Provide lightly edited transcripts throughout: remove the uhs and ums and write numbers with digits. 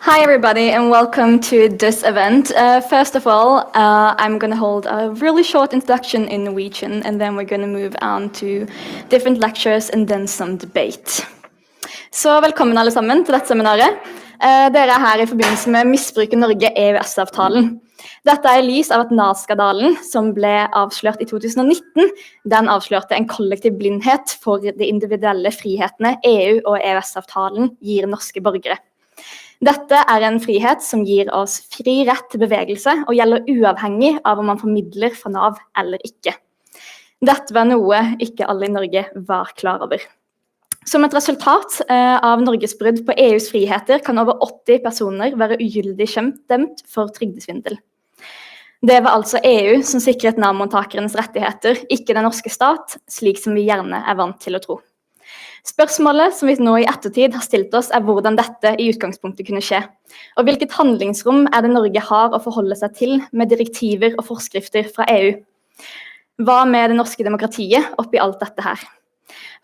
Hi everybody and welcome to this event. First of all, I'm going to hold a really short introduction in Norwegian and then we're going to move on to different lectures and then some debate. Så velkommen alle sammen til dette seminaret. Dere her i forbindelse med Misbruker Norge EØS-avtalen. Dette i lys av at NAV-skandalen, som ble avslørt i 2019, den avslørte en kollektiv blindhet for de individuelle frihetene EU og EØS-avtalen gir norske borgere. Dette en frihet som gir oss fri rett til bevegelse og gjelder uavhengig av om man formidler fra NAV eller ikke. Dette var noe ikke alle i Norge var klar over. Som et resultat av Norges brudd på EUs friheter kan over 80 personer være ugyldig dømt for trygdesvindel. Det var altså EU som sikret NAV-mottakernes rettigheter, ikke den norske stat, slik som vi gjerne vant til å tro. Spørsmålet som vi nå i ettertid har stilt oss hvordan dette i utgangspunktet kunne skje, og hvilket handlingsrom det Norge har å forholde seg til med direktiver og forskrifter fra EU. Hva med det norske demokratiet oppi alt dette her?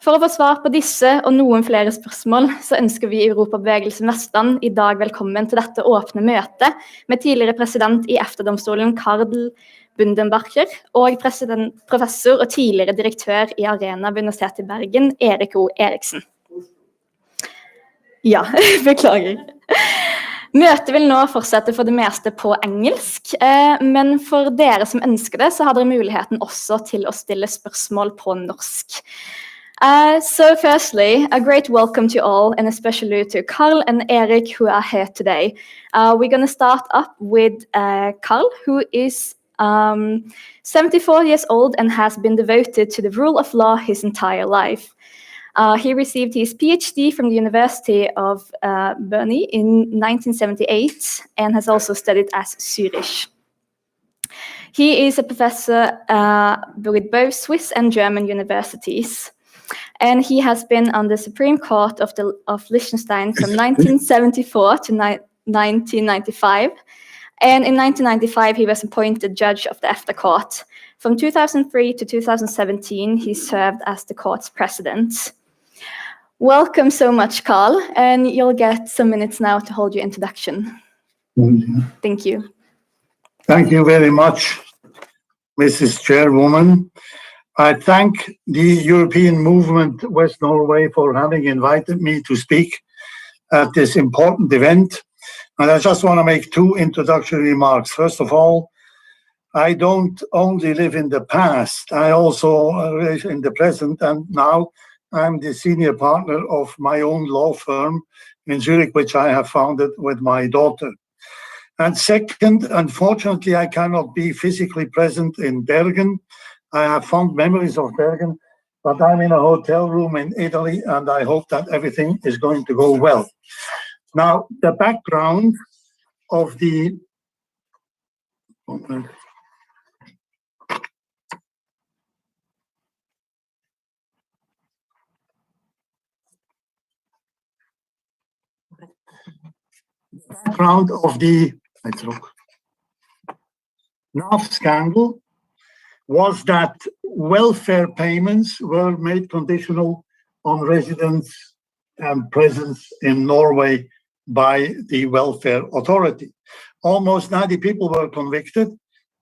For å få svar på disse og noen flere spørsmål, så ønsker vi i Europabevegelsen Vestland i dag velkommen til dette åpne møtet med tidligere president i EFTA-domstolen Carl Bundenbacher og professor og tidligere direktør i Arena ved Universitetet i Bergen, Erik O. Eriksen. Ja, beklager. Møtet vil nå fortsette for det meste på engelsk, men for dere som ønsker det, så har dere muligheten også til å stille spørsmål på norsk. So firstly, a great welcome to all, and especially to Carl and Erik who are here today. We're going to start up with Carl, who is 74 years old and has been devoted to the rule of law his entire life. He received his PhD from the University of Bern in 1978 and has also studied at Zurich. He is a professor with both Swiss and German universities. And he has been on the Supreme Court of Liechtenstein from 1974 to 1995. And in 1995, he was appointed judge of the EFTA Court. From 2003 to 2017, he served as the court's president. Welcome so much, Carl, and you'll get some minutes now to hold your introduction. Thank you. Thank you very much, Mrs. Chairwoman. I thank the European Movement West Norway for having invited me to speak at this important event. And I just want to make two introductory remarks. First of all, I don't only live in the past, I also live in the present, and now I'm the senior partner of my own law firm in Zurich, which I have founded with my daughter. And second, unfortunately, I cannot be physically present in Bergen. I have fond memories of Bergen, but I'm in a hotel room in Italy, and I hope that everything is going to go well. Now, the background of the NAV scandal was that welfare payments were made conditional on residence and presence in Norway by the welfare authority. Almost 90 people were convicted,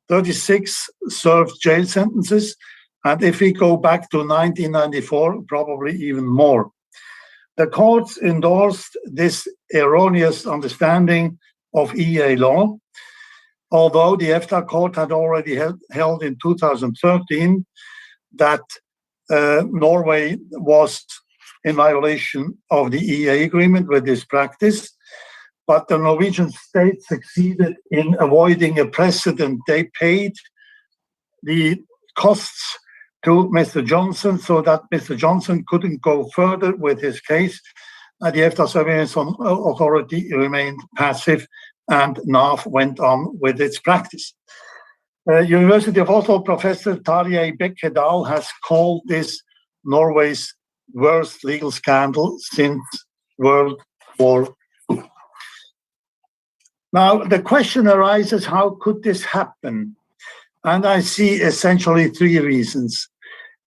36 served jail sentences, and if we go back to 1994, probably even more. The courts endorsed this erroneous understanding of EA law, although the EFTA court had already held in 2013 that Norway was in violation of the EA agreement with this practice, but the Norwegian state succeeded in avoiding a precedent. They paid the costs to Mr. Johnson so that Mr. Johnson couldn't go further with his case. The EFTA Surveillance Authority remained passive and NAV went on with its practice. University of Oslo professor Tarjei Bekkedal has called this Norway's worst legal scandal since World War II. Now, the question arises, how could this happen? And I see essentially three reasons.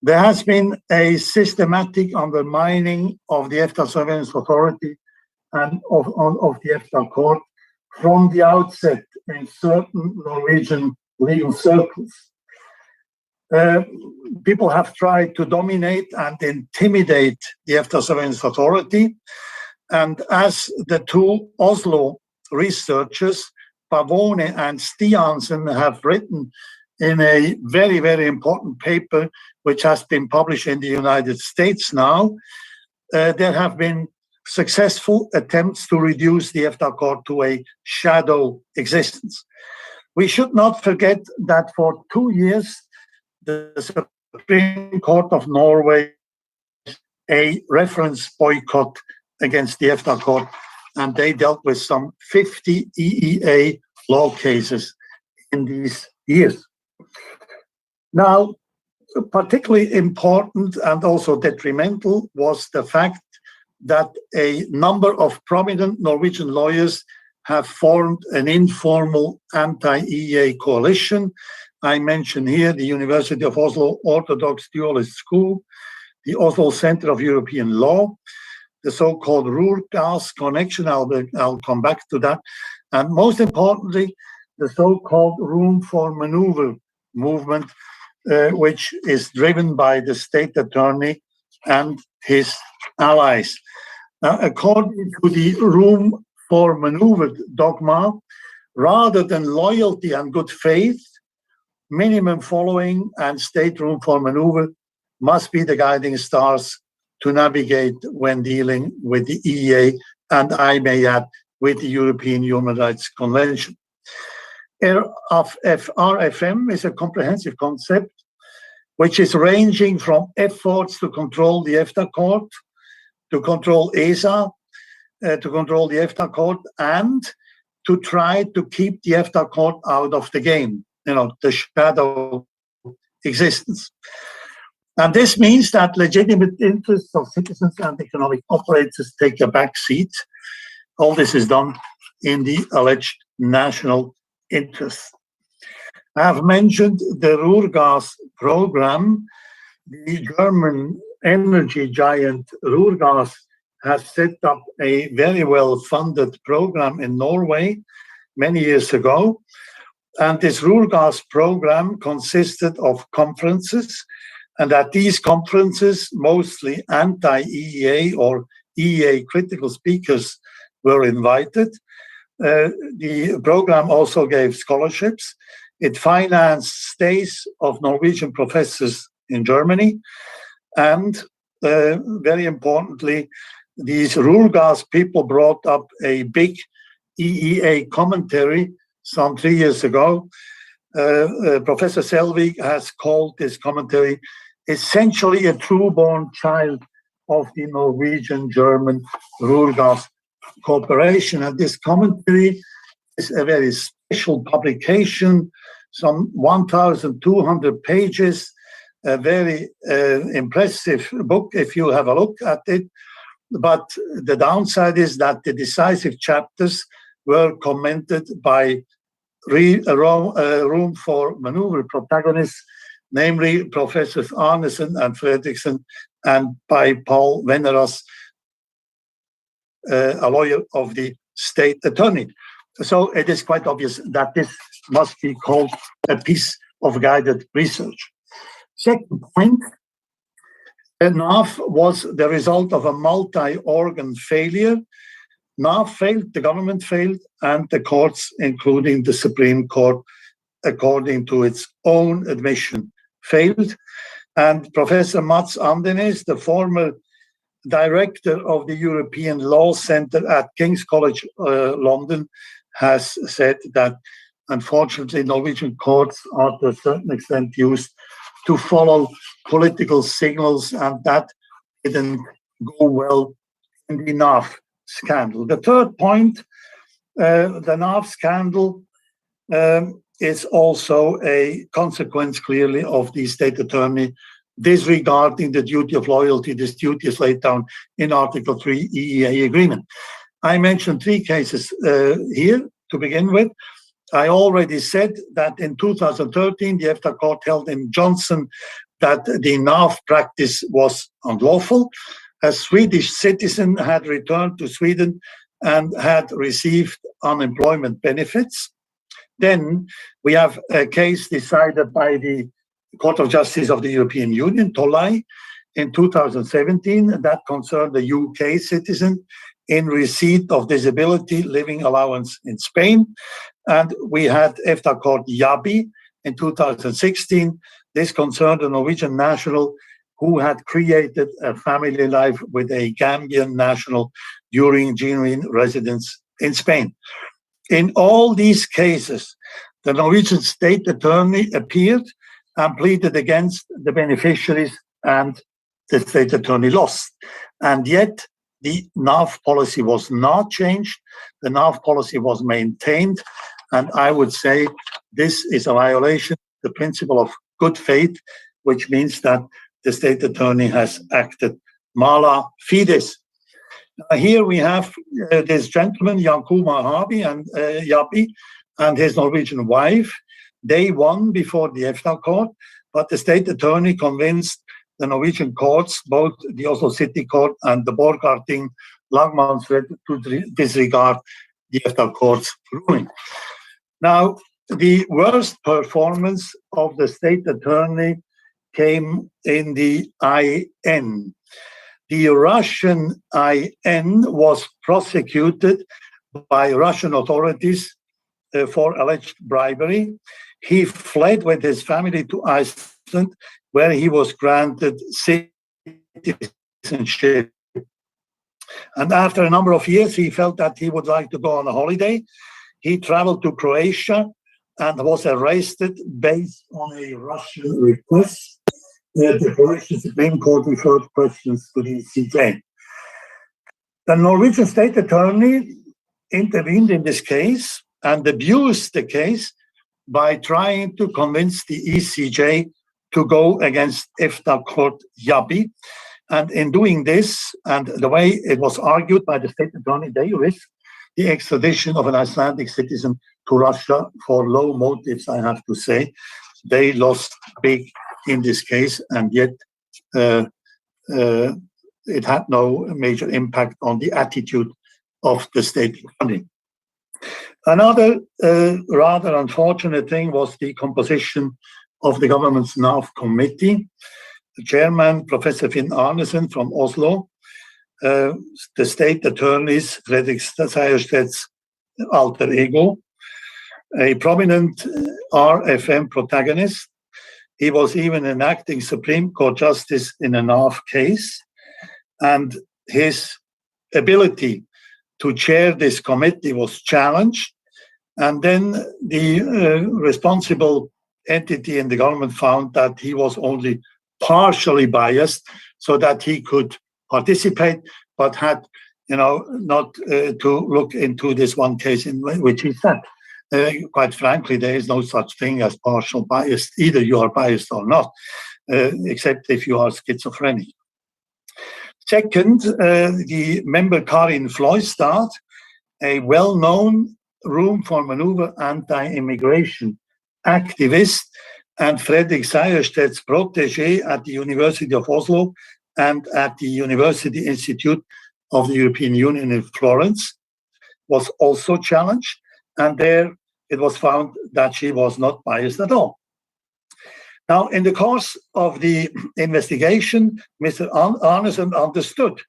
There has been a systematic undermining of the EFTA Surveillance Authority and of the EFTA court from the outset in certain Norwegian legal circles. People have tried to dominate and intimidate the EFTA Surveillance Authority. And as the two Oslo researchers, Pavone and Stiansen, have written in a very, very important paper, which has been published in the United States now, there have been successful attempts to reduce the EFTA court to a shadow existence. We should not forget that for 2 years, the Supreme Court of Norway a reference boycott against the EFTA court, and they dealt with some 50 EEA law cases in these years. Now, particularly important and also detrimental was the fact that a number of prominent Norwegian lawyers have formed an informal anti-EEA coalition. I mention here the University of Oslo Orthodox Dualist School, the Oslo Center of European Law, the so-called Rurgas Connection. I'll come back to that. And most importantly, the so-called Room for Maneuver movement, which is driven by the state attorney and his allies. Now, according to the Room for Maneuver dogma, rather than loyalty and good faith, minimum following and state room for maneuver must be the guiding stars to navigate when dealing with the EEA, and I may add, with the European Human Rights Convention. RFM is a comprehensive concept which is ranging from efforts to control the EFTA court, to control ESA, to control the EFTA court, and to try to keep the EFTA court out of the game, the shadow existence. And this means that legitimate interests of citizens and economic operators take a back seat. All this is done in the alleged national interest. I have mentioned the Rurgas program. The German energy giant Rurgas has set up a very well-funded program in Norway many years ago. And this Rurgas program consisted of conferences, and at these conferences, mostly anti-EEA or EEA critical speakers were invited. The program also gave scholarships. It financed stays of Norwegian professors in Germany. And very importantly, these Rurgas people brought up a big EEA commentary some 3 years ago. Professor Selvig has called this commentary essentially a true-born child of the Norwegian-German Rurgas cooperation. And this commentary is a very special publication, some 1,200 pages, a very impressive book if you have a look at it. But the downside is that the decisive chapters were commented by Room for Maneuver protagonists, namely Professors Arnesen and Fredriksen, and by Paul Veneras, a lawyer of the state attorney. So it is quite obvious that this must be called a piece of guided research. Second point, NAF was the result of a multi-organ failure. NAF failed, the government failed, and the courts, including the Supreme Court, according to its own admission, failed. And Professor Mats Andenæs, the former director of the European Law Centre at King's College London, has said that unfortunately Norwegian courts are to a certain extent used to follow political signals, and that didn't go well in the NAF scandal. The third point, the NAF scandal is also a consequence clearly of the state attorney disregarding the duty of loyalty. This duty is laid down in Article 3 EEA agreement. I mentioned 3 cases here to begin with. I already said that in 2013, the EFTA court held in Johnson that the NAF practice was unlawful. A Swedish citizen had returned to Sweden and had received unemployment benefits. Then we have a case decided by the Court of Justice of the European Union, Tolai, in 2017, that concerned a UK citizen in receipt of disability living allowance in Spain. And we had EFTA court Yabi in 2016. This concerned a Norwegian national who had created a family life with a Gambian national during genuine residence in Spain. In all these cases, the Norwegian state attorney appeared and pleaded against the beneficiaries, and the state attorney lost. And yet the NAV policy was not changed. The NAV policy was maintained. And I would say this is a violation of the principle of good faith, which means that the state attorney has acted mala fides. Here we have this gentleman, Jan Kumar Yabi, and his Norwegian wife. They won before the EFTA court, but the state attorney convinced the Norwegian courts, both the Oslo City Court and the Borgarting lagmannsrett, to disregard the EFTA court's ruling. Now, the worst performance of the state attorney came in the IN. The Russian IN was prosecuted by Russian authorities for alleged bribery. He fled with his family to Iceland, where he was granted citizenship. And after a number of years, he felt that he would like to go on a holiday. He traveled to Croatia and was arrested based on a Russian request. The Croatian Supreme Court referred questions to the ECJ. The Norwegian state attorney intervened in this case and abused the case by trying to convince the ECJ to go against EFTA court Yabi. And in doing this, and the way it was argued by the state attorney, they risked the extradition of an Icelandic citizen to Russia for low motives, I have to say. They lost big in this case, and yet it had no major impact on the attitude of the state attorney. Another rather unfortunate thing was the composition of the government's NAV committee. The chairman, Professor Finn Arnesen from Oslo, the state attorney's Fredrik Sejersted's alter ego, a prominent RFM protagonist. He was even an acting Supreme Court justice in a NAV case, and his ability to chair this committee was challenged. And then the responsible entity in the government found that he was only partially biased, so that he could participate, but had, not to look into this one case in which he said, quite frankly, there is no such thing as partial bias. Either you are biased or not, except if you are schizophrenic. Second, the member Karin Floistad, a well-known room for maneuver anti-immigration activist, and Fredrik Sejersted's protege at the University of Oslo and at the University Institute of the European Union in Florence, was also challenged. And there it was found that she was not biased at all. Now, in the course of the investigation, Mr. Arnesen understood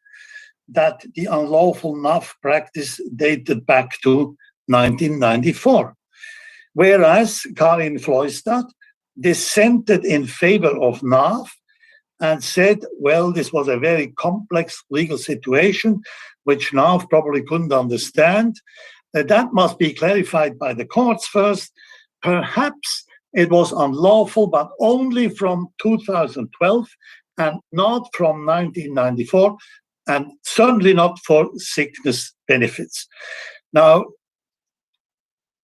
that the unlawful NAV practice dated back to 1994, whereas Karin Floistad dissented in favor of NAV and said, well, this was a very complex legal situation, which NAV probably couldn't understand. That must be clarified by the courts first. Perhaps it was unlawful, but only from 2012 and not from 1994, and certainly not for sickness benefits. Now,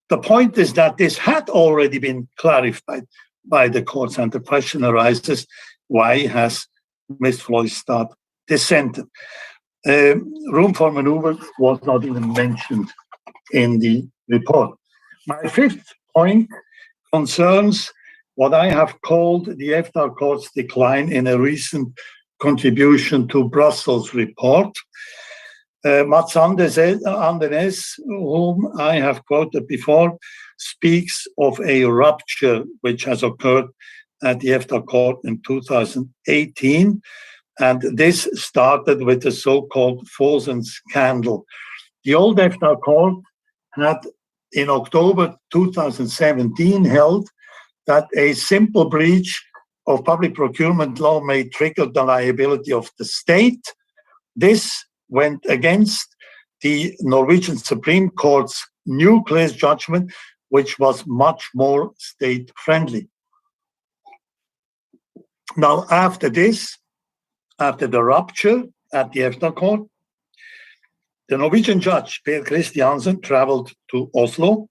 the point is that this had already been clarified by the courts, and the question arises, why has Ms. Floistad dissented? Room for maneuver was not even mentioned in the report. My fifth point concerns what I have called the EFTA court's decline in a recent contribution to Brussels report. Mats Andernes, whom I have quoted before, speaks of a rupture which has occurred at the EFTA court in 2018. And this started with the so-called Fosen scandal. The old EFTA court had, in October 2017, held that a simple breach of public procurement law may trigger the liability of the state. This went against the Norwegian Supreme Court's nuclear judgment, which was much more state-friendly. Now, after this, after the rupture at the EFTA court, the Norwegian judge, Per Christiansen, traveled to Oslo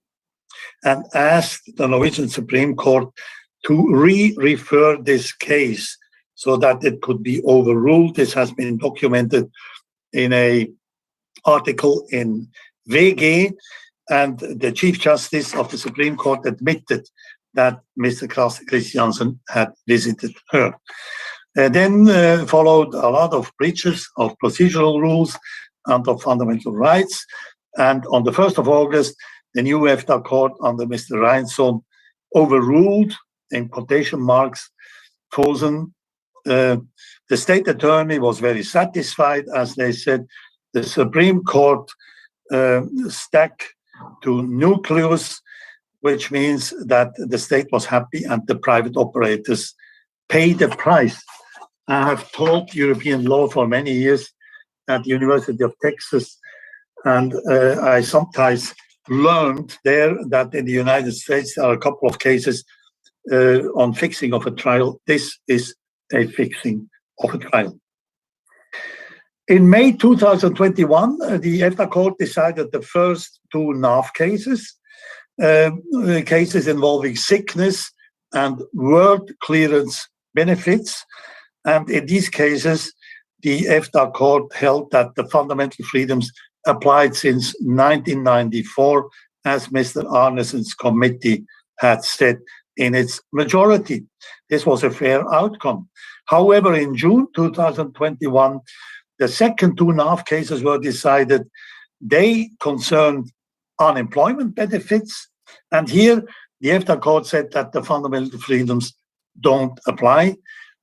and asked the Norwegian Supreme Court to re-refer this case so that it could be overruled. This has been documented in an article in VG, and the Chief Justice of the Supreme Court admitted that Mr. Christiansen had visited her. Then followed a lot of breaches of procedural rules and of fundamental rights. And on the 1st of August, the new EFTA court under Mr. Reinsson overruled, in quotation marks, Fosen. The state attorney was very satisfied, as they said. The Supreme Court stuck to nucleus, which means that the state was happy and the private operators paid the price. I have taught European law for many years at the University of Texas, and I sometimes learned there that in the United States there are a couple of cases on fixing of a trial. This is a fixing of a trial. In May 2021, the EFTA court decided the first two NAF cases, cases involving sickness and work clearance benefits. And in these cases, the EFTA court held that the fundamental freedoms applied since 1994, as Mr. Arnesen's committee had said in its majority. This was a fair outcome. However, in June 2021, the second two NAF cases were decided. They concerned unemployment benefits. And here, the EFTA court said that the fundamental freedoms don't apply.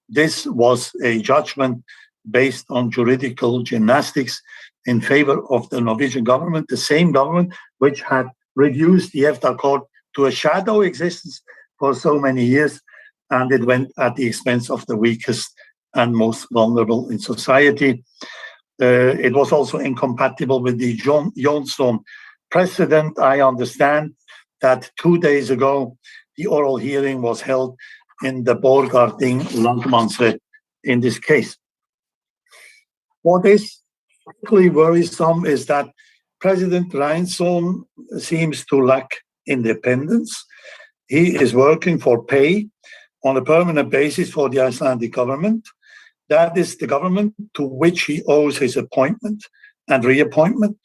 This was a judgment based on juridical gymnastics in favor of the Norwegian government, the same government which had reduced the EFTA court to a shadow existence for so many years, and it went at the expense of the weakest and most vulnerable in society. It was also incompatible with the Johnstone precedent. I understand that 2 days ago, the oral hearing was held in the Borgarting Lagmannsrett in this case. What is particularly worrisome is that President Reinsson seems to lack independence. He is working for pay on a permanent basis for the Icelandic government. That is the government to which he owes his appointment and reappointment,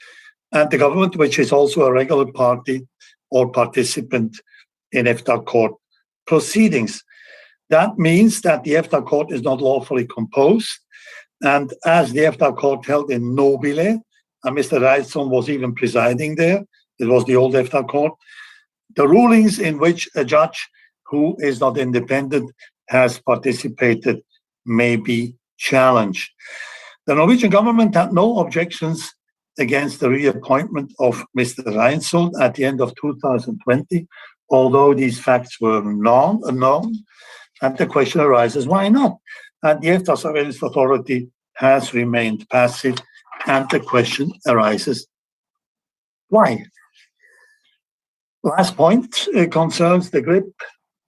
and the government which is also a regular party or participant in EFTA court proceedings. That means that the EFTA court is not lawfully composed, and as the EFTA court held in Nobile, and Mr. Reinsson was even presiding there, it was the old EFTA court, the rulings in which a judge who is not independent has participated may be challenged. The Norwegian government had no objections against the reappointment of Mr. Reinsson at the end of 2020, although these facts were unknown, and the question arises, why not? And the EFTA Surveillance Authority has remained passive, and the question arises, why? Last point concerns the grip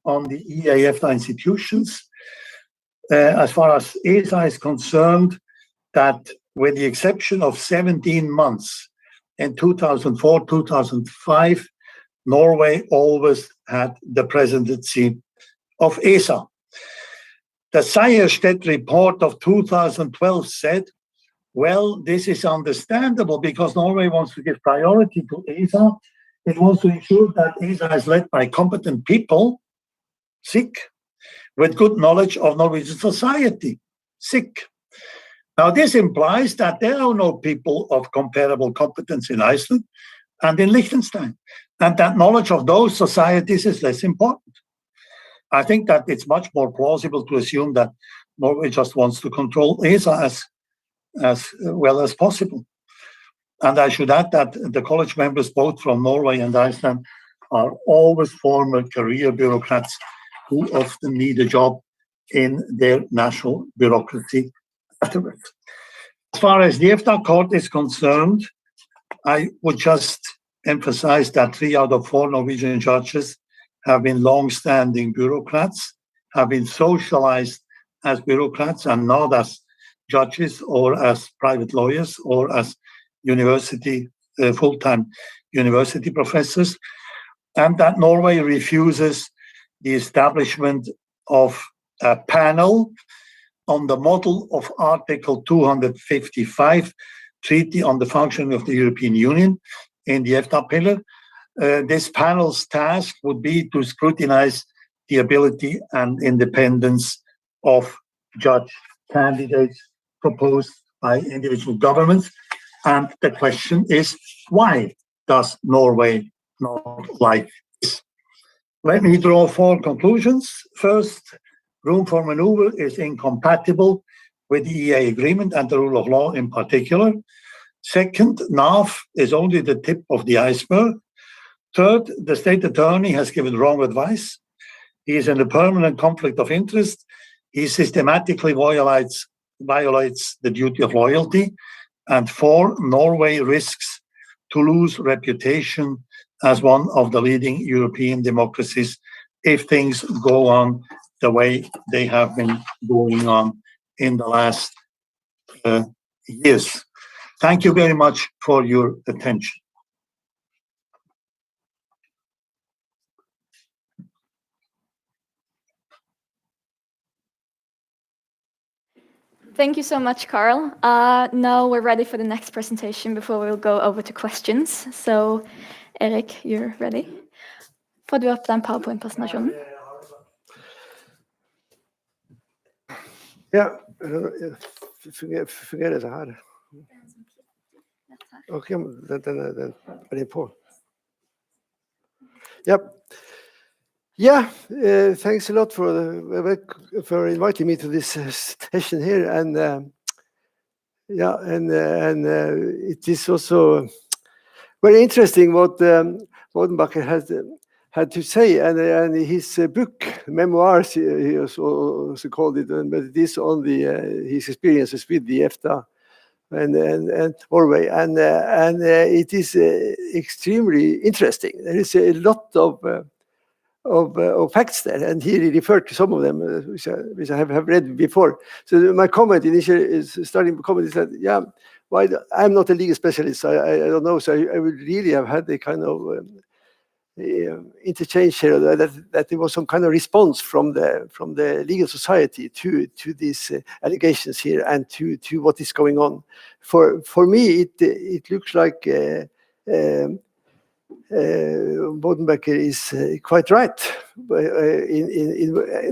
on the EA-EFTA institutions. As far as ESA is concerned, that with the exception of 17 months in 2004, 2005, Norway always had the presidency of ESA. The Sejersted report of 2012 said, well, this is understandable because Norway wants to give priority to ESA. It wants to ensure that ESA is led by competent people, sick, with good knowledge of Norwegian society, sick. Now, this implies that there are no people of comparable competence in Iceland and in Liechtenstein, and that knowledge of those societies is less important. I think that it's much more plausible to assume that Norway just wants to control ESA as well as possible. And I should add that the college members, both from Norway and Iceland, are always former career bureaucrats who often need a job in their national bureaucracy afterwards. As far as the EFTA court is concerned, I would just emphasize that 3 out of 4 Norwegian judges have been long-standing bureaucrats, have been socialized as bureaucrats and not as judges or as private lawyers or as full-time university professors, and that Norway refuses the establishment of a panel on the model of Article 255 Treaty on the Functioning of the European Union in the EFTA pillar. This panel's task would be to scrutinize the ability and independence of judge candidates proposed by individual governments. And the question is, why does Norway not like this? Let me draw 4 conclusions. First, room for maneuver is incompatible with the EEA agreement and the rule of law in particular. Second, NAF is only the tip of the iceberg. Third, the state attorney has given wrong advice. He is in a permanent conflict of interest. He systematically violates the duty of loyalty. And 4, Norway risks to lose reputation as one of the leading European democracies if things go on the way they have been going on in the last years. Thank you very much for your attention. Thank you so much, Carl. Now we're ready for the next presentation before we'll go over to questions. So, Erik, you're ready? Får du upp den PowerPoint-presentationen? Ja, fungerar det här? Okej, den är på. Yep. Yeah, thanks a lot for inviting me to this session here, and it is also very interesting what Bodenbacher had to say, and his book, memoirs, he also called it, but it is on his experiences with the EFTA and Norway, and it is extremely interesting. There is a lot of facts there, and he referred to some of them, which I have read before. So my comment initially is that, yeah, why I'm not a legal specialist, I don't know, so I would really have had a kind of interchange here, that there was some kind of response from the legal society to these allegations here and to what is going on. For me, it looks like Bodenbacher is quite right,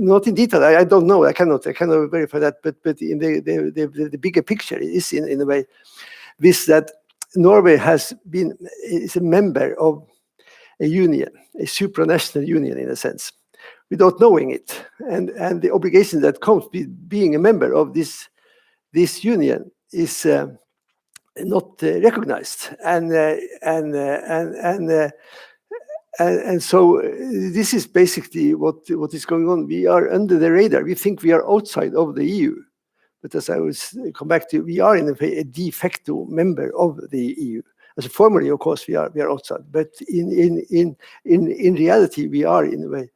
not in detail. I don't know. I cannot verify that. But in the bigger picture is in a way this, that Norway is a member of a union, a supranational union in a sense, without knowing it, and the obligation that comes with being a member of this union is not recognized, and so this is basically what is going on. We are under the radar. We think we are outside of the EU, but as I will come back to, we are in a de facto member of the EU. As formally, of course, we are outside, but in reality, we are in a way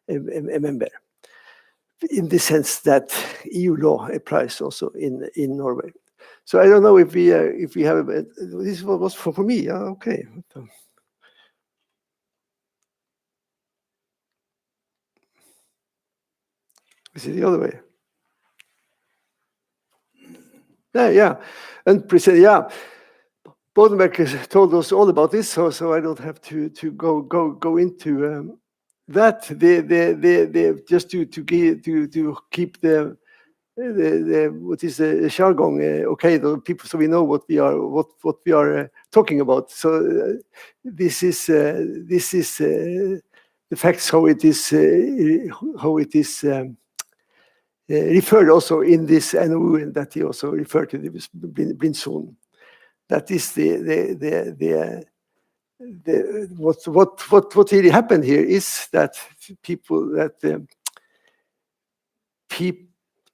a member, in the sense that EU law applies also in Norway. So I don't know if we have this was for me. Okay. Is it the other way? Yeah. Bodenbacher told us all about this, so I don't have to go into that. Just to keep the what is the jargon? Okay, the people, so we know what we are talking about. So this is the facts how it is referred also in this NOU, and that he also referred to the blind zone. That is what really happened here is that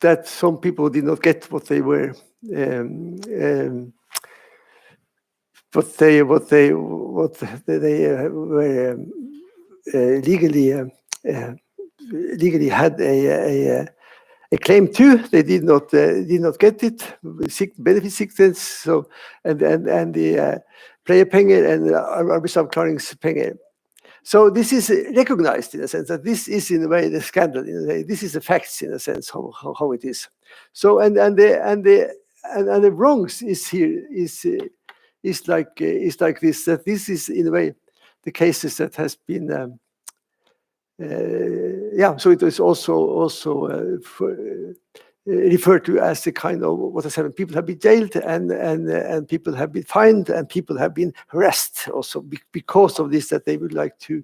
that some people did not get what they were legally had a claim to. They did not get it. Benefit siktens, so and the pleiepenger and arbeidsavklaringspenger. So this is recognized in a sense that this is in a way the scandal. In a way, this is the facts in a sense how it is. So and the wrongs is here is like this, that this is in a way the cases that has been so it is also referred to as the kind of what I said. People have been jailed and people have been fined and people have been harassed also because of this, that they would like to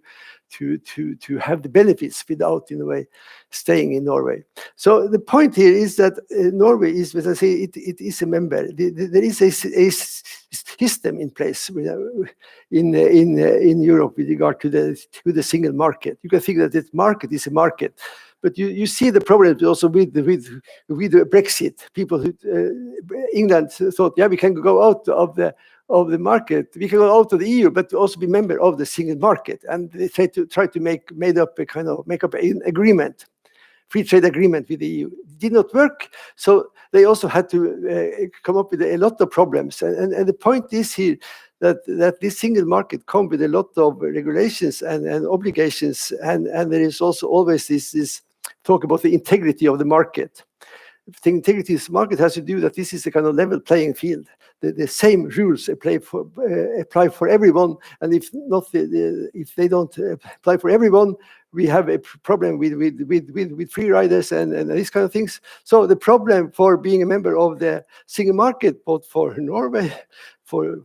have the benefits without in a way staying in Norway. So the point here is that Norway is, as I say, it is a member. There is a system in place in Europe with regard to the single market. You can think that the market is a market. But you see the problem also with the Brexit. People England thought, yeah, we can go out of the market, we can go out of the EU, but also be member of the single market. And they try to make up an agreement, free trade agreement with the EU. It did not work, so they also had to come up with a lot of problems. And the point is here that this single market comes with a lot of regulations and obligations, and there is also always this talk about the integrity of the market. The integrity of the market has to do that this is a kind of level playing field. The same rules apply for everyone, and if they don't apply for everyone, we have a problem with free riders and these kind of things. So the problem for being a member of the single market, both for Norway, for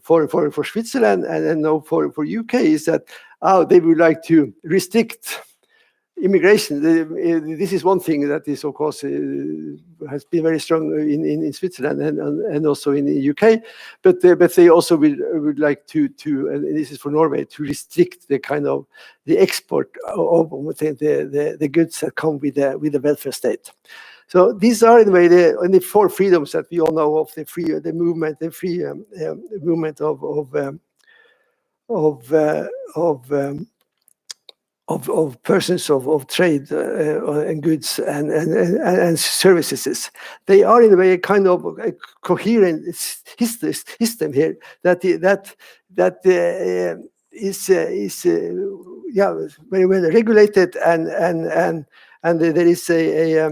Switzerland, and now for UK, is that they would like to restrict immigration. This is one thing that is, of course, has been very strong in Switzerland and also in the UK. But they also would like to, and this is for Norway, to restrict the kind of the export of the goods that come with the welfare state. So these are in a way the four freedoms that we all know of: the movement of persons, of trade and goods and services. They are in a way a kind of a coherent system here that is very well regulated, and there is a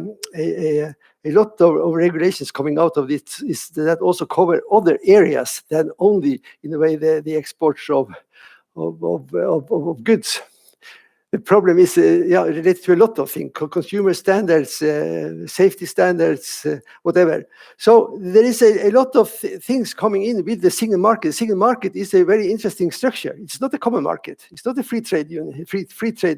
lot of regulations coming out of this that also cover other areas than only in a way the exports of goods. The problem is related to a lot of things: consumer standards, safety standards, whatever. So there is a lot of things coming in with the single market. The single market is a very interesting structure. It's not a common market. It's not a free trade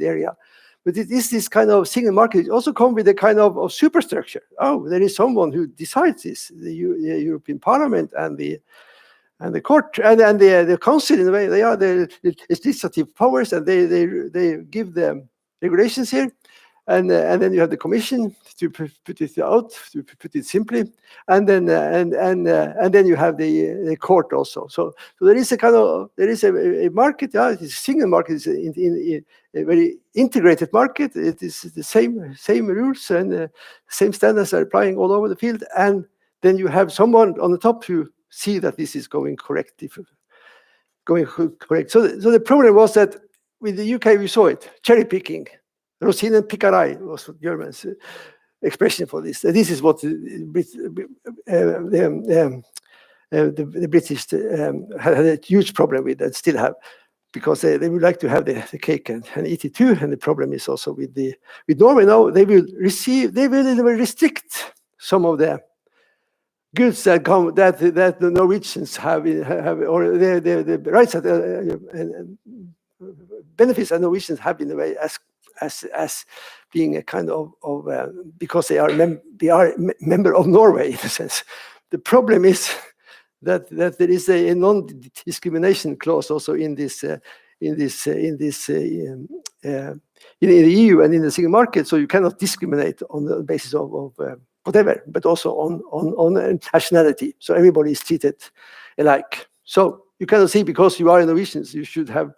area. But it is this kind of single market. It also comes with a kind of superstructure. There is someone who decides this: the European Parliament and the court and the council. In a way, they are the legislative powers, and they give the regulations here, and then you have the commission to put it out, to put it simply, and then you have the court also. So there is a market. It is a single market. It's in a very integrated market. It is the same rules and same standards are applying all over the field, and then you have someone on the top who see that this is going correct. So the problem was that with the UK we saw it, cherry picking, Rosinenpickerei was what German's expression for this. This is what the British had a huge problem with and still have, because they would like to have the cake and eat it too. And the problem is also with Norway now. They will restrict some of the goods that come that the Norwegians have or the rights that and benefits that Norwegians have in a way as being a kind of because they are member of Norway in a sense. The problem is that there is a non-discrimination clause also in the EU and in the single market, so you cannot discriminate on the basis of whatever, but also on nationality. So everybody is treated alike. So you cannot say because you are Norwegians, you should have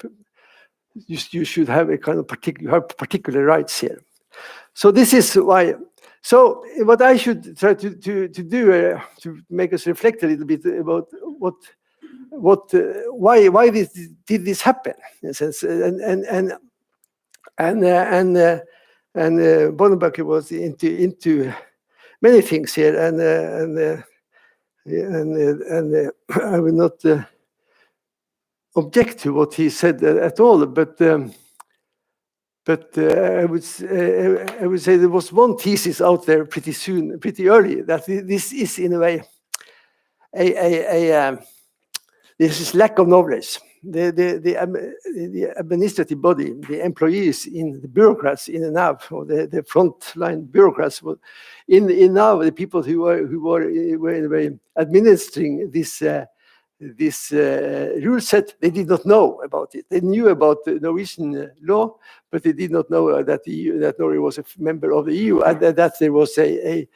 a kind of particular rights here. So this is why. So what I should try to do to make us reflect a little bit about why did this happen in a sense, and Bonnebakker was into many things here, and I will not object to what he said at all, but I would say there was one thesis out there pretty early, that this is in a way this is lack of knowledge. The administrative body, the employees, in the bureaucrats in the NAV, or the frontline bureaucrats, in NAV, the people who were in a way administering this rule set, they did not know about it. They knew about the Norwegian law, but they did not know that Norway was a member of the EU, and that there was a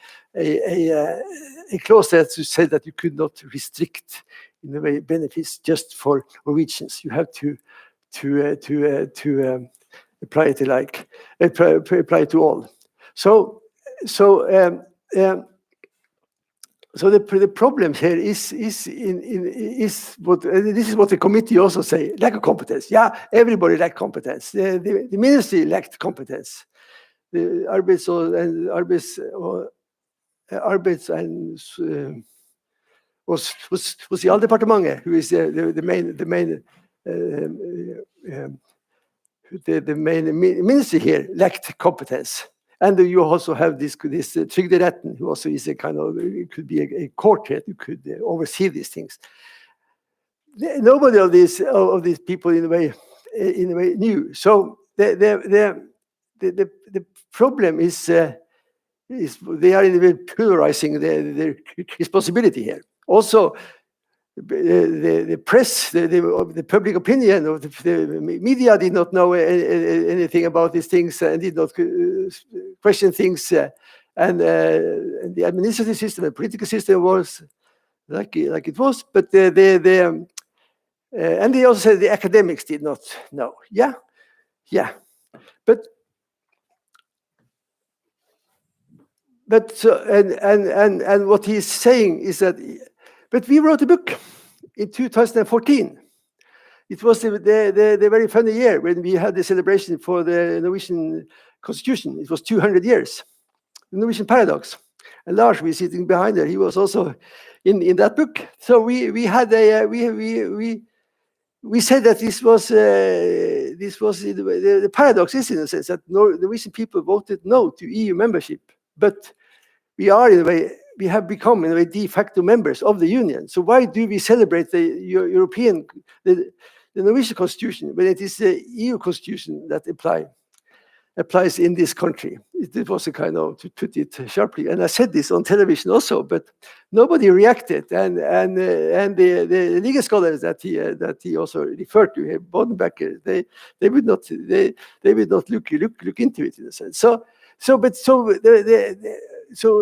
clause that said that you could not restrict in a way benefits just for Norwegians. You have to apply it apply it to all. So the problem here is what this is what the committee also say: lack of competence. Yeah, everybody lacked competence. The ministry lacked competence. The Sosialdepartementet, who is the main ministry here, lacked competence. And you also have this Trygderetten, who also is a kind of, it could be a court here, who could oversee these things. Nobody of these people in a way knew. So the problem is they are in a way polarizing their responsibility here. Also, the press, the public opinion of the media did not know anything about these things and did not question things, and the administrative system, the political system was like it was, but and they also said the academics did not know. Yeah, but so and what he's saying is that. But we wrote a book in 2014. It was the very funny year when we had the celebration for the Norwegian Constitution. It was 200 years, the Norwegian paradox. And Lars, we sitting behind there, he was also in that book. So we had we said that this was the paradox is in a sense that Norwegian people voted no to EU membership, but we are in a way. We have become in a way de facto members of the Union. So why do we celebrate the European, the Norwegian Constitution when it is the EU Constitution that applies in this country? It was a kind of, to put it sharply, and I said this on television also, but nobody reacted. And the legal scholars that he also referred to, Bonnebakker, they would not look into it in a sense. So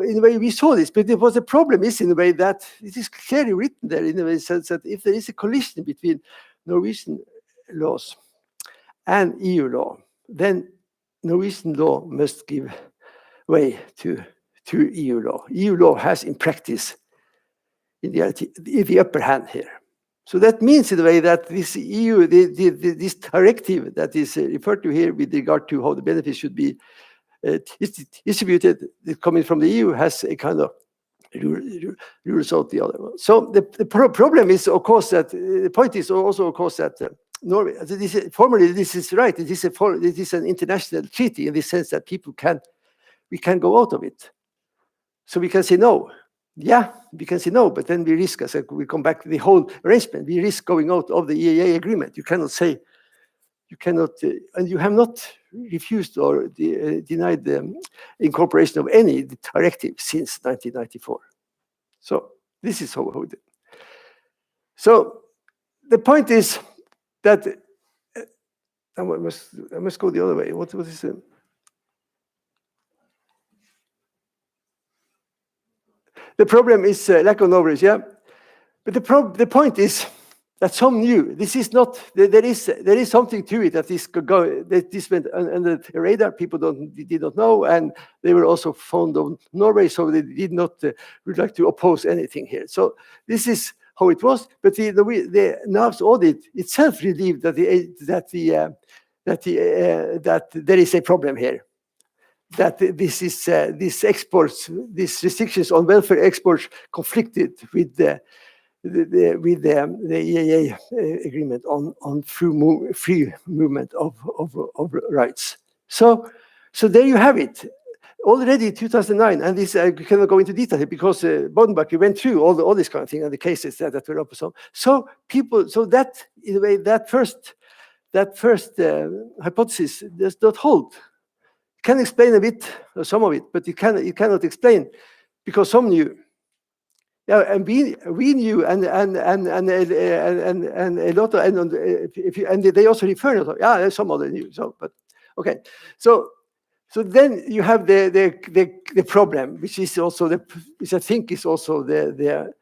in a way we saw this, but the problem is in a way that it is clearly written there in a way sense that if there is a collision between Norwegian laws and EU law, then Norwegian law must give way to EU law. EU law has in practice, in reality, the upper hand here. So that means in a way that this EU, this directive that is referred to here with regard to how the benefits should be distributed, coming from the EU, has a kind of rules out the other one. So the problem is, of course, that the point is also, of course, that Norway. Formally, this is right. It is an international treaty in the sense that we can go out of it. So we can say no. Yeah, we can say no, but then we risk, as we come back to the whole arrangement, we risk going out of the EEA agreement. You cannot say, you cannot, and you have not refused or denied the incorporation of any directive since 1994. So this is how we hold it. So the point is that I must go the other way. What is it? The problem is lack of knowledge, yeah. But the point is that some knew this is not. There is something to it that this went under the radar. People did not know, and they were also fond of Norway, so they did not would like to oppose anything here. So this is how it was. But the NAV's audit itself revealed that there is a problem here. That these exports, these restrictions on welfare exports, conflicted with the EEA agreement on free movement of rights. So there you have it. Already in 2009, and this I cannot go into detail here because Bodenbach went through all this kind of thing and the cases that were up. So that in a way that first hypothesis does not hold. Can explain a bit, or some of it, but it cannot explain because some knew. Yeah, and we knew, and a lot of, and they also refer to, yeah, some other knew. So, but okay, so then you have the problem, which is also which I think is also the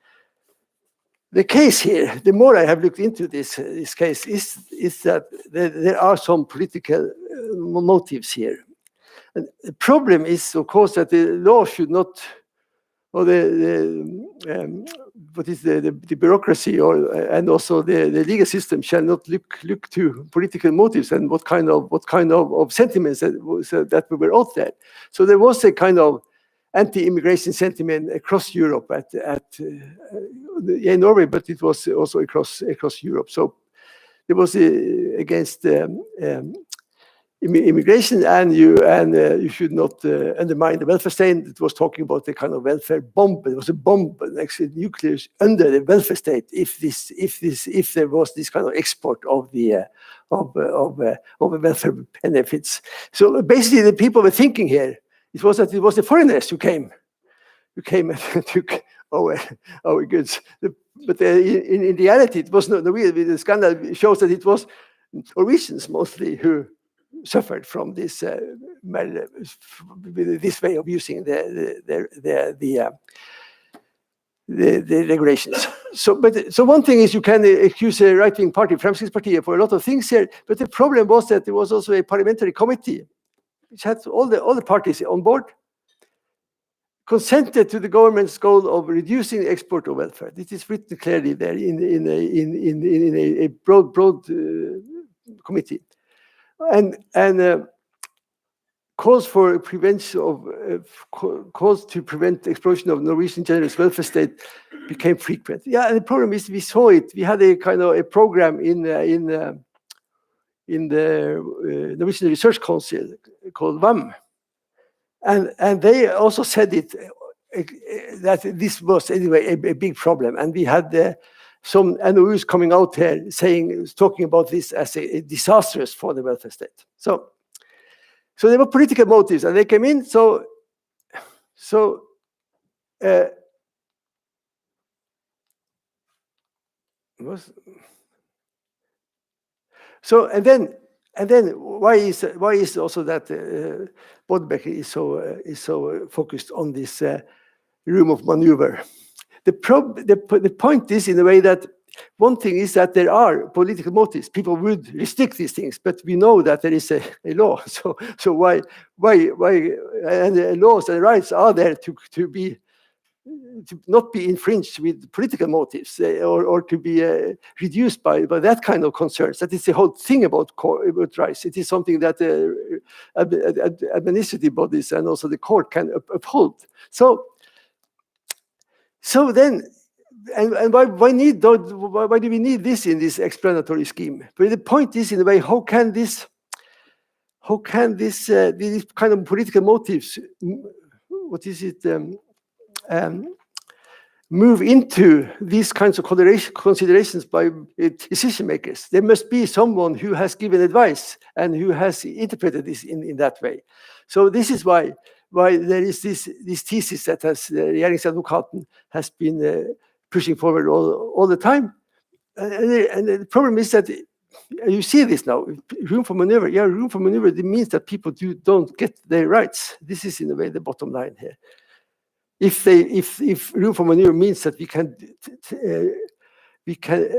case here. The more I have looked into this case, is that there are some political motives here. And the problem is, of course, that the law should not, or the bureaucracy, and also the legal system shall not look to political motives and what kind of sentiments that were out there. So there was a kind of anti-immigration sentiment across Europe in Norway, but it was also across Europe. So there was against immigration, and you should not undermine the welfare state. It was talking about the kind of welfare bomb. It was a bomb, actually nuclear under the welfare state. If there was this kind of export of the welfare benefits. So basically, the people were thinking here. It was that it was the foreigners who came and took our goods. But in reality, it was not. The scandal shows that it was Norwegians mostly who suffered from this this way of using the regulations. So one thing is you can accuse a right-wing party, Fremskrittspartiet, for a lot of things here. But the problem was that there was also a parliamentary committee which had all the parties on board, consented to the government's goal of reducing the export of welfare. This is written clearly there in a broad committee. And calls for prevention of calls to prevent the explosion of Norwegian generous welfare state became frequent. Yeah, and the problem is we saw it. We had a kind of a program in the Norwegian Research Council called VAM, and they also said it that this was anyway a big problem, and we had. Some NOUs coming out here talking about this as a disastrous for the welfare state. So there were political motives, and they came in. And then why is also that Bodenbach is so focused on this room of maneuver? The point is, in a way, that one thing is that there are political motives. People would restrict these things, but we know that there is a law. So why and the laws and rights are there to not be infringed with political motives or to be reduced by that kind of concerns. That is the whole thing about rights. It is something that administrative bodies and also the court can uphold. So then, and why do we need this in this explanatory scheme? But the point is, in a way, how can these kind of political motives, what is it? move into these kinds of considerations by decision makers. There must be someone who has given advice and who has interpreted this in that way. So this is why there is this thesis that Regjeringsadvokaten has been pushing forward all the time. And the problem is that you see this now, room for maneuver. Yeah, room for maneuver, it means that people don't get their rights. This is in a way the bottom line here. If room for maneuver means that we can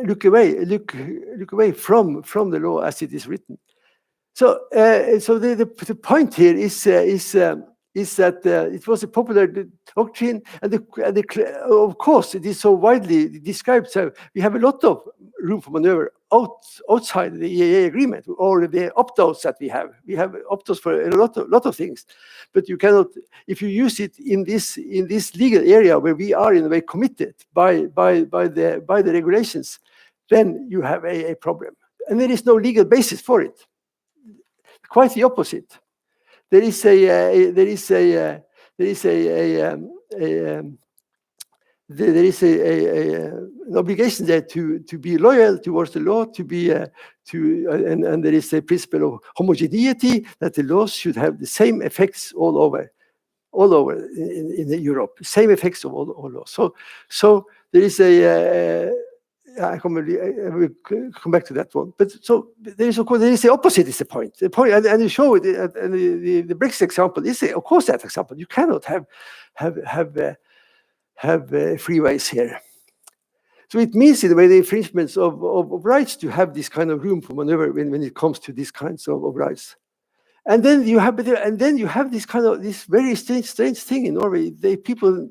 look away from the law as it is written. So the point here is that it was a popular doctrine, and of course it is so widely described. So we have a lot of room for maneuver outside the EEA agreement, or the opt-outs that we have. We have opt-outs for a lot of things, but you cannot, if you use it in this legal area where we are in a way committed by the regulations, then you have a problem, and there is no legal basis for it. Quite the opposite. There is an obligation there to be loyal towards the law, and there is a principle of homogeneity, that the laws should have the same effects all over in Europe, same effects of all laws. So there is I will come back to that one. But so there is, of course, the opposite is the point. The point, and you show it, and the Brexit example is, of course, that example. You cannot have freeways here. So it means, in a way, the infringements of rights to have this kind of room for maneuver when it comes to these kinds of rights. And then you have this kind of this very strange thing in Norway. People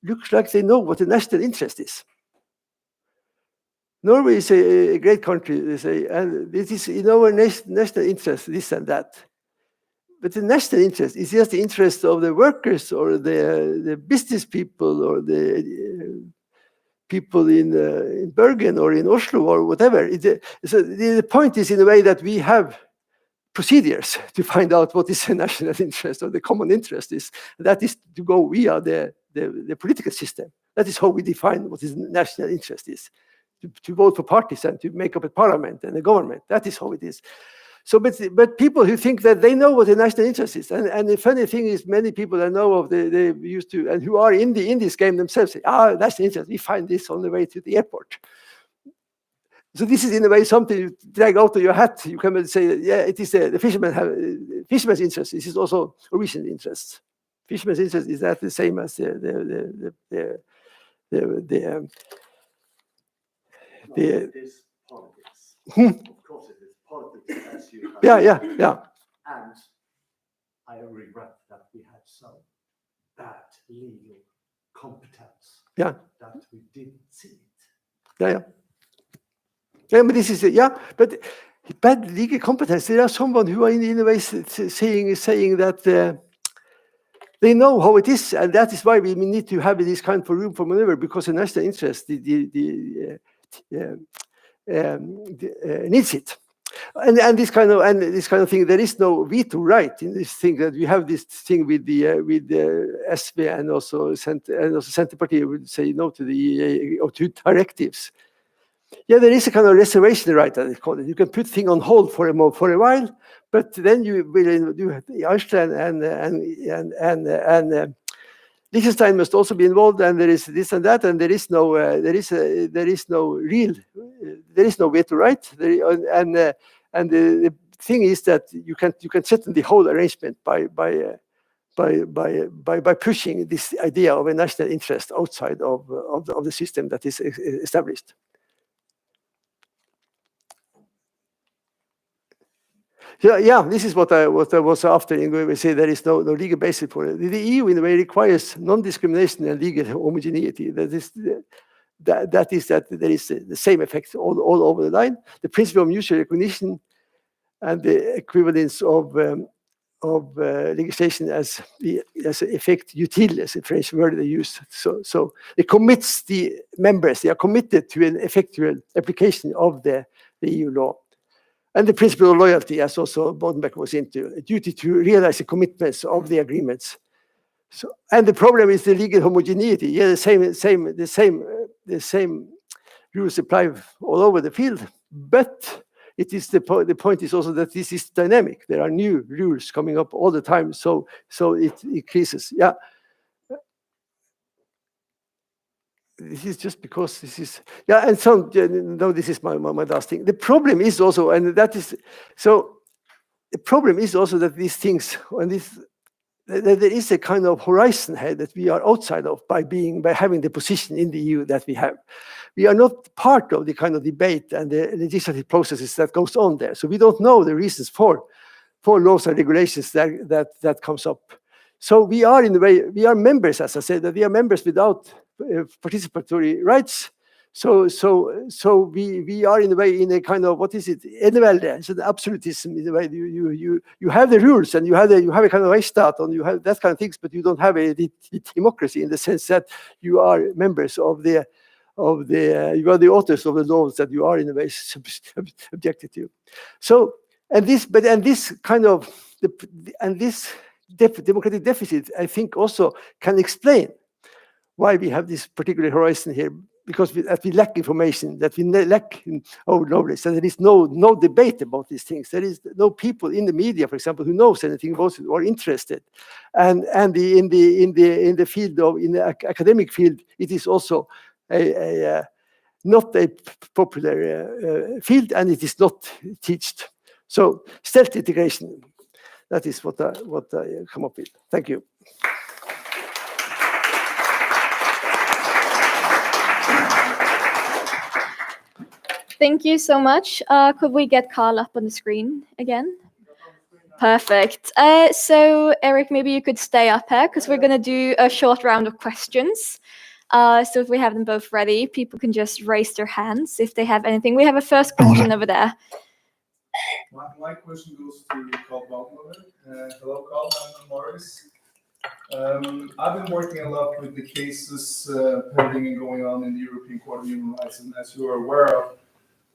look like they know what the national interest is. Norway is a great country, they say, and it is in our national interest, this and that. But the national interest is just the interest of the workers, or the business people, or the people in Bergen or in Oslo or whatever. So the point is, in a way, that we have procedures to find out what is the national interest or the common interest is. That is to go via the political system. That is how we define what is national interest is. To vote for parties and to make up a parliament and a government. That is how it is. So, but people who think that they know what the national interest is, and the funny thing is, many people that know of they used to, and who are in this game themselves, say, national interest, we find this on the way to the airport. So this is in a way something you drag out of your hat. You can say, yeah, it is the fisherman's interest. This is also Norwegian interest. Fisherman's interest is that the same as It is politics. Of course it is politics, as you have. Yeah. And I regret that we had so bad legal competence. Yeah. That we didn't see it. Yeah, but this is but bad legal competence. There are someone who are in a way saying that they know how it is, and that is why we need to have this kind of room for maneuver, because the national interest needs it, and this kind of thing. There is no veto right in this thing. That we have this thing with the SV and also Senterpartiet would say no to the or to directives. Yeah, there is a kind of reservation right, that is called it. You can put things on hold for a while, but then you will do Iceland and Liechtenstein must also be involved, and there is this and that, and there is no veto right. And the thing is that you can threaten the whole arrangement by pushing this idea of a national interest outside of the system that is established. Yeah, this is what I was after. We say there is no legal basis for it. The EU, in a way, requires non-discrimination and legal homogeneity. That is that there is the same effect all over the line. The principle of mutual recognition and the equivalence of legislation as effect utile, as a French word they use. So it commits the members. They are committed to an effectual application of the EU law. And the principle of loyalty, as also Bodenbeck was into, a duty to realize the commitments of the agreements. So, and the problem is the legal homogeneity. Yeah, the same rules apply all over the field. But it is the point is also that this is dynamic. There are new rules coming up all the time. So it increases. Yeah. This is just because this is, yeah, and so, no, this is my last thing. The problem is also, and that is, so the problem is also that these things, and this, there is a kind of horizon here that we are outside of by having the position in the EU that we have. We are not part of the kind of debate and the legislative processes that goes on there. So we don't know the reasons for laws and regulations that comes up. So we are, in a way, we are members, as I said, that we are members without participatory rights. So we are, in a way, in a kind of, what is it, enevelde, so the absolutism, in a way. You have the rules, and you have a kind of Rechtsstaat, and you have that kind of things, but you don't have a democracy in the sense that you are members of the you are the authors of the laws that you are, in a way, subjected to. So, this democratic deficit, I think, also can explain why we have this particular horizon here, because we lack information, that we lack our knowledge, and there is no debate about these things. There is no people in the media, for example, who knows anything about it or interested. And in the field of, in the academic field, it is also not a popular field, and it is not taught. So stealth integration, that is what I come up with. Thank you. Thank you so much. Could we get Carl up on the screen again? Perfect. So Eric, maybe you could stay up here because we're going to do a short round of questions. So if we have them both ready, people can just raise their hands if they have anything. We have a first question over there. My question goes to Carl Baumgartner. Hello, Carl. I'm Morris. I've been working a lot with the cases pending and going on in the European Court of Human Rights, and as you are aware of,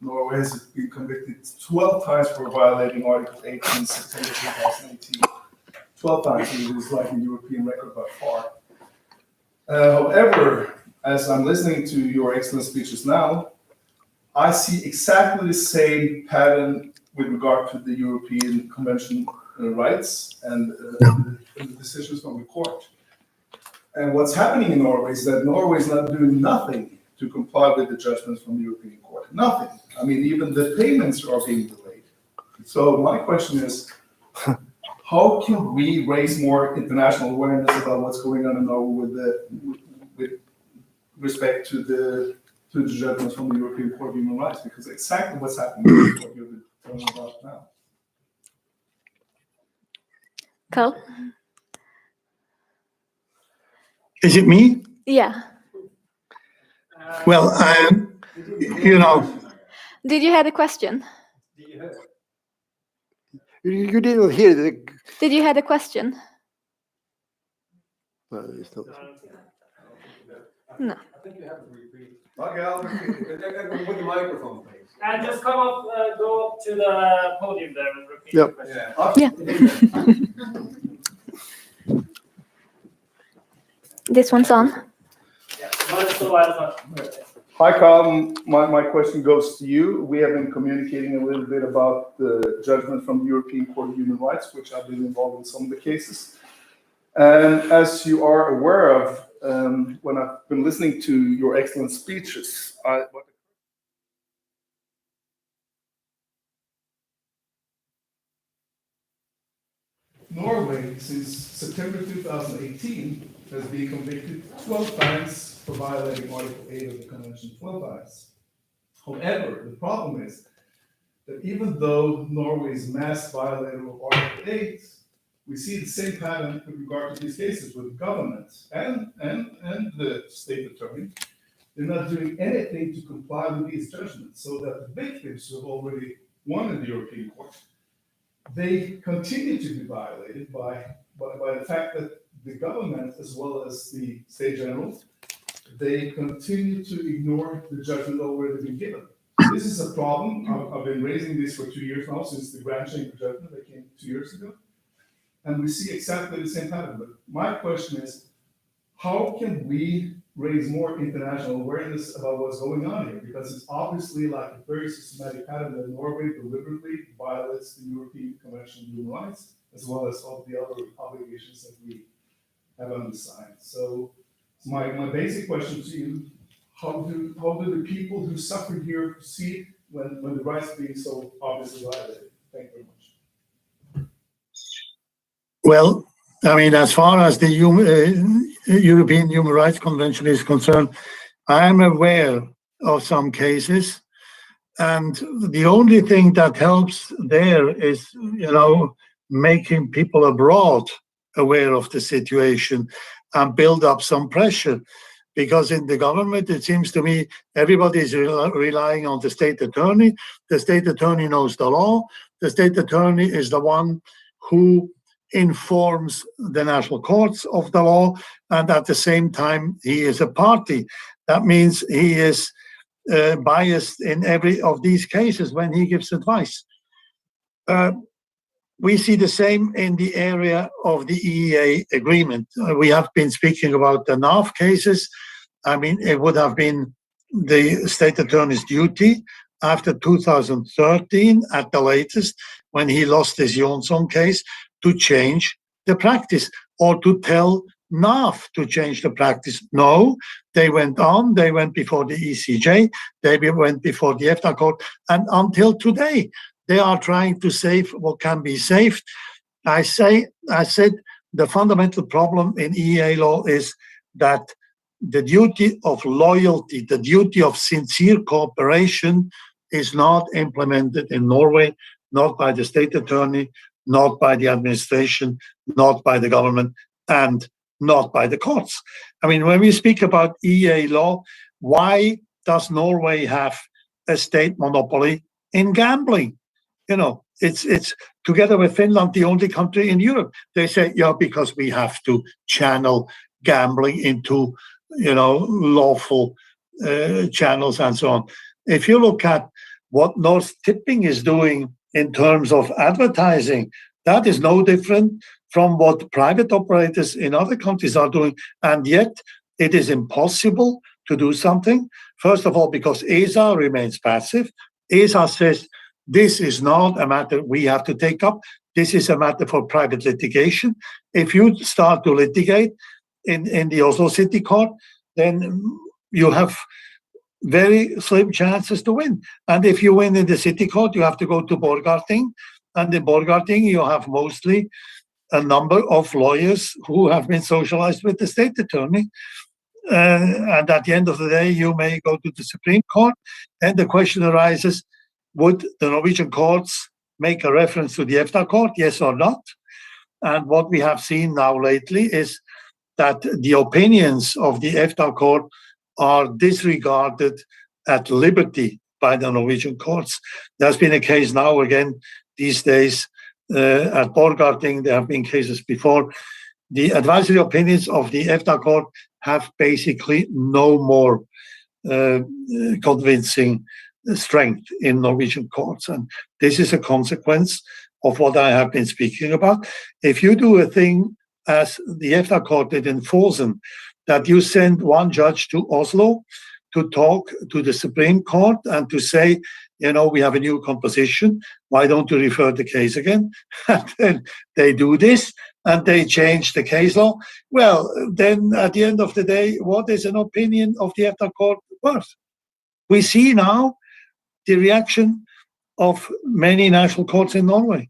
Norway has been convicted 12 times for violating Article 8 in September 2018. 12 times, it is like a European record by far. However, as I'm listening to your excellent speeches now, I see exactly the same pattern with regard to the European Convention rights and the decisions from the court. And what's happening in Norway is that Norway is not doing nothing to comply with the judgments from the European Court. Nothing. I mean, even the payments are being delayed. So my question is, how can we raise more international awareness about what's going on in Norway with respect to the judgments from the European Court of Human Rights? Because exactly what's happening is what you're talking about now. Carl? Is it me? Yeah. Well, you know. Did you hear the question? You didn't hear the. Did you hear the question? Well, it's not. No. I think you have to repeat. Okay, I'll repeat it. With the microphone, please. And just come up, go up to the podium there and repeat the question. This one's on. Hi, Carl. My question goes to you. We have been communicating a little bit about the judgment from the European Court of Human Rights, which I've been involved in some of the cases. And as you are aware of, when I've been listening to your excellent speeches, Norway, since September 2018, has been convicted 12 times for violating Article 8 of the Convention, 12 times. However, the problem is that even though Norway is mass violator of Article 8, we see the same pattern with regard to these cases with governments and the state attorney. They're not doing anything to comply with these judgments, so that the victims who have already won in the European Court, they continue to be violated by the fact that the government, as well as the state generals, they continue to ignore the judgment already been given. This is a problem. I've been raising this for 2 years now, since the grand chamber judgment that came 2 years ago. and we see exactly the same pattern. But my question is, how can we raise more international awareness about what's going on here? Because it's obviously like a very systematic pattern that Norway deliberately violates the European Convention on Human Rights, as well as all the other obligations that we have undersigned. So my basic question to you, how do the people who suffer here see it when the rights are being so obviously violated? Thank you very much. Well, I mean, as far as the European Human Rights Convention is concerned, I am aware of some cases, and the only thing that helps there is, making people abroad aware of the situation and build up some pressure. Because in the government, it seems to me, everybody is relying on the state attorney. The state attorney knows the law. The state attorney is the one who informs the national courts of the law, and at the same time, he is a party. That means he is biased in every of these cases when he gives advice. We see the same in the area of the EEA agreement. We have been speaking about the NAF cases. I mean, it would have been the state attorney's duty after 2013 at the latest, when he lost his Jonsson case, to change the practice or to tell NAF to change the practice. No, they went on, they went before the ECJ, they went before the EFTA court, and until today, they are trying to save what can be saved. I said the fundamental problem in EEA law is that the duty of loyalty, the duty of sincere cooperation is not implemented in Norway, not by the state attorney, not by the administration, not by the government, and not by the courts. I mean, when we speak about EEA law, why does Norway have a state monopoly in gambling? It's together with Finland, the only country in Europe. They say, yeah, because we have to channel gambling into, lawful channels and so on. If you look at what Norsk Tipping is doing in terms of advertising, that is no different from what private operators in other countries are doing. And yet it is impossible to do something. First of all, because ESA remains passive. ESA says, this is not a matter we have to take up. This is a matter for private litigation. If you start to litigate in the Oslo City Court, then you have very slim chances to win. And if you win in the City Court, you have to go to Borgarting. And in Borgarting, you have mostly a number of lawyers who have been socialized with the state attorney. And at the end of the day, you may go to the Supreme Court. And the question arises, would the Norwegian courts make a reference to the EFTA court, yes or not? And what we have seen now lately is that the opinions of the EFTA court are disregarded at liberty by the Norwegian courts. There's been a case now again these days at Borgarting. There have been cases before. The advisory opinions of the EFTA court have basically no more convincing strength in Norwegian courts. And this is a consequence of what I have been speaking about. If you do a thing as the EFTA court did in Fosen, that you send one judge to Oslo to talk to the Supreme Court and to say, we have a new composition, why don't you refer the case again? And then they do this and they change the case law. Well, then at the end of the day, what is an opinion of the EFTA court worth? We see now the reaction of many national courts in Norway.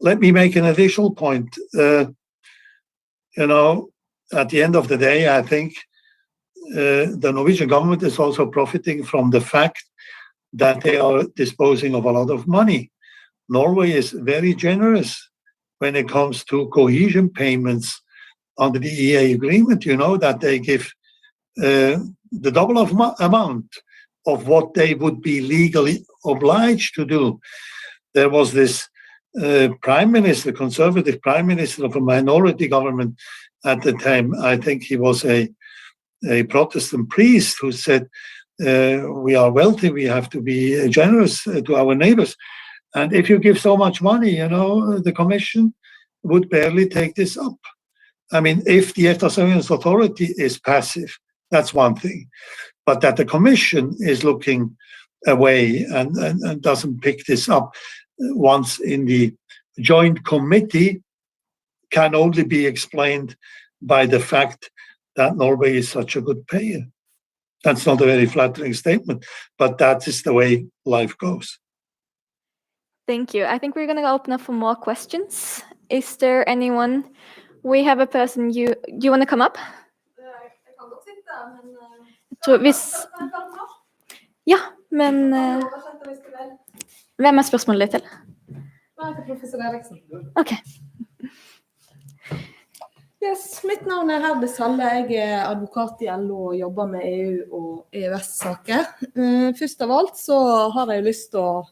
Let me make an additional point. At the end of the day, I think the Norwegian government is also profiting from the fact that they are disposing of a lot of money. Norway is very generous when it comes to cohesion payments under the EEA agreement. You know that they give the double of amount of what they would be legally obliged to do. There was this prime minister, conservative prime minister of a minority government at the time. I think he was a Protestant priest who said, we are wealthy, we have to be generous to our neighbors. And if you give so much money, the commission would barely take this up. I mean, if the EFTA Surveillance Authority is passive, that's one thing. But that the Commission is looking away and doesn't pick this up once in the joint committee can only be explained by the fact that Norway is such a good payer. That's not a very flattering statement, but that is the way life goes. Thank you. I think we're going to open up for more questions. Is there anyone? We have a person. You want to come up? Jeg tror hvis... Ja, men hvem spørsmålet til? Til professor Eriksen. Ok. Yes, mitt navn Herdis Halle. Jeg advokat I LO og jobber med EU og EØS-saker. Først av alt så har jeg lyst til å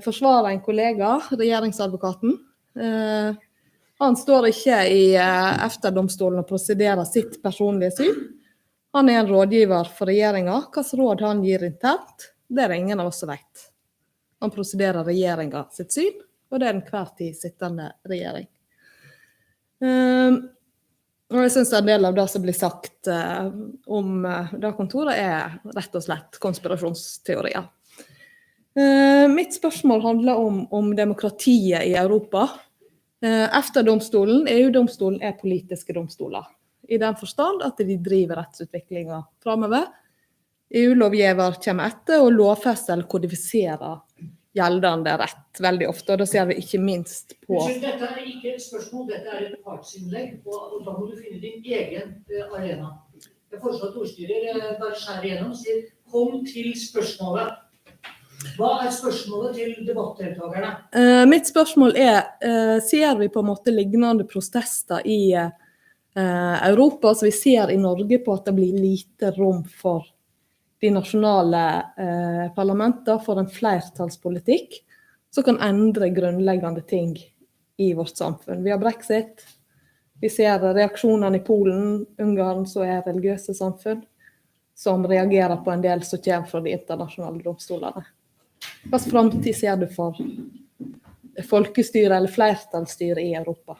forsvare en kollega, regjeringsadvokaten. Han står ikke I EFTA-domstolen og prosederer sitt personlige syn. Han en rådgiver for regjeringen. Hvilke råd han gir internt, det ingen av oss som vet. Han prosederer regjeringen sitt syn, og det den hver tid sittende regjering. Og jeg synes en del av det som blir sagt om det kontoret rett og slett konspirasjonsteorier. Mitt spørsmål handler om demokratiet I Europa. EFTA-domstolen, EU-domstolen politiske domstoler. I den forstand at de driver rettsutviklingen fremover. EU-lovgiver kommer etter og lovfester eller kodifiserer gjeldende rett veldig ofte, og det ser vi ikke minst på... Dette ikke et spørsmål, dette et partsinnlegg, og da må du finne din egen arena. Jeg foreslår at ordstyrer bare skjærer igjennom og sier, kom til spørsmålet. Hva spørsmålet til debattdeltakerne? Mitt spørsmål ser vi på en måte lignende protester I Europa, så vi ser I Norge på at det blir lite rom for de nasjonale parlamenter for en flertallspolitikk som kan endre grunnleggende ting I vårt samfunn. Vi har Brexit, vi ser reaksjonene I Polen, Ungarn som religiøse samfunn, som reagerer på en del som kommer fra de internasjonale domstolene. Hva fremtid ser du for folkestyre eller flertallsstyre I Europa?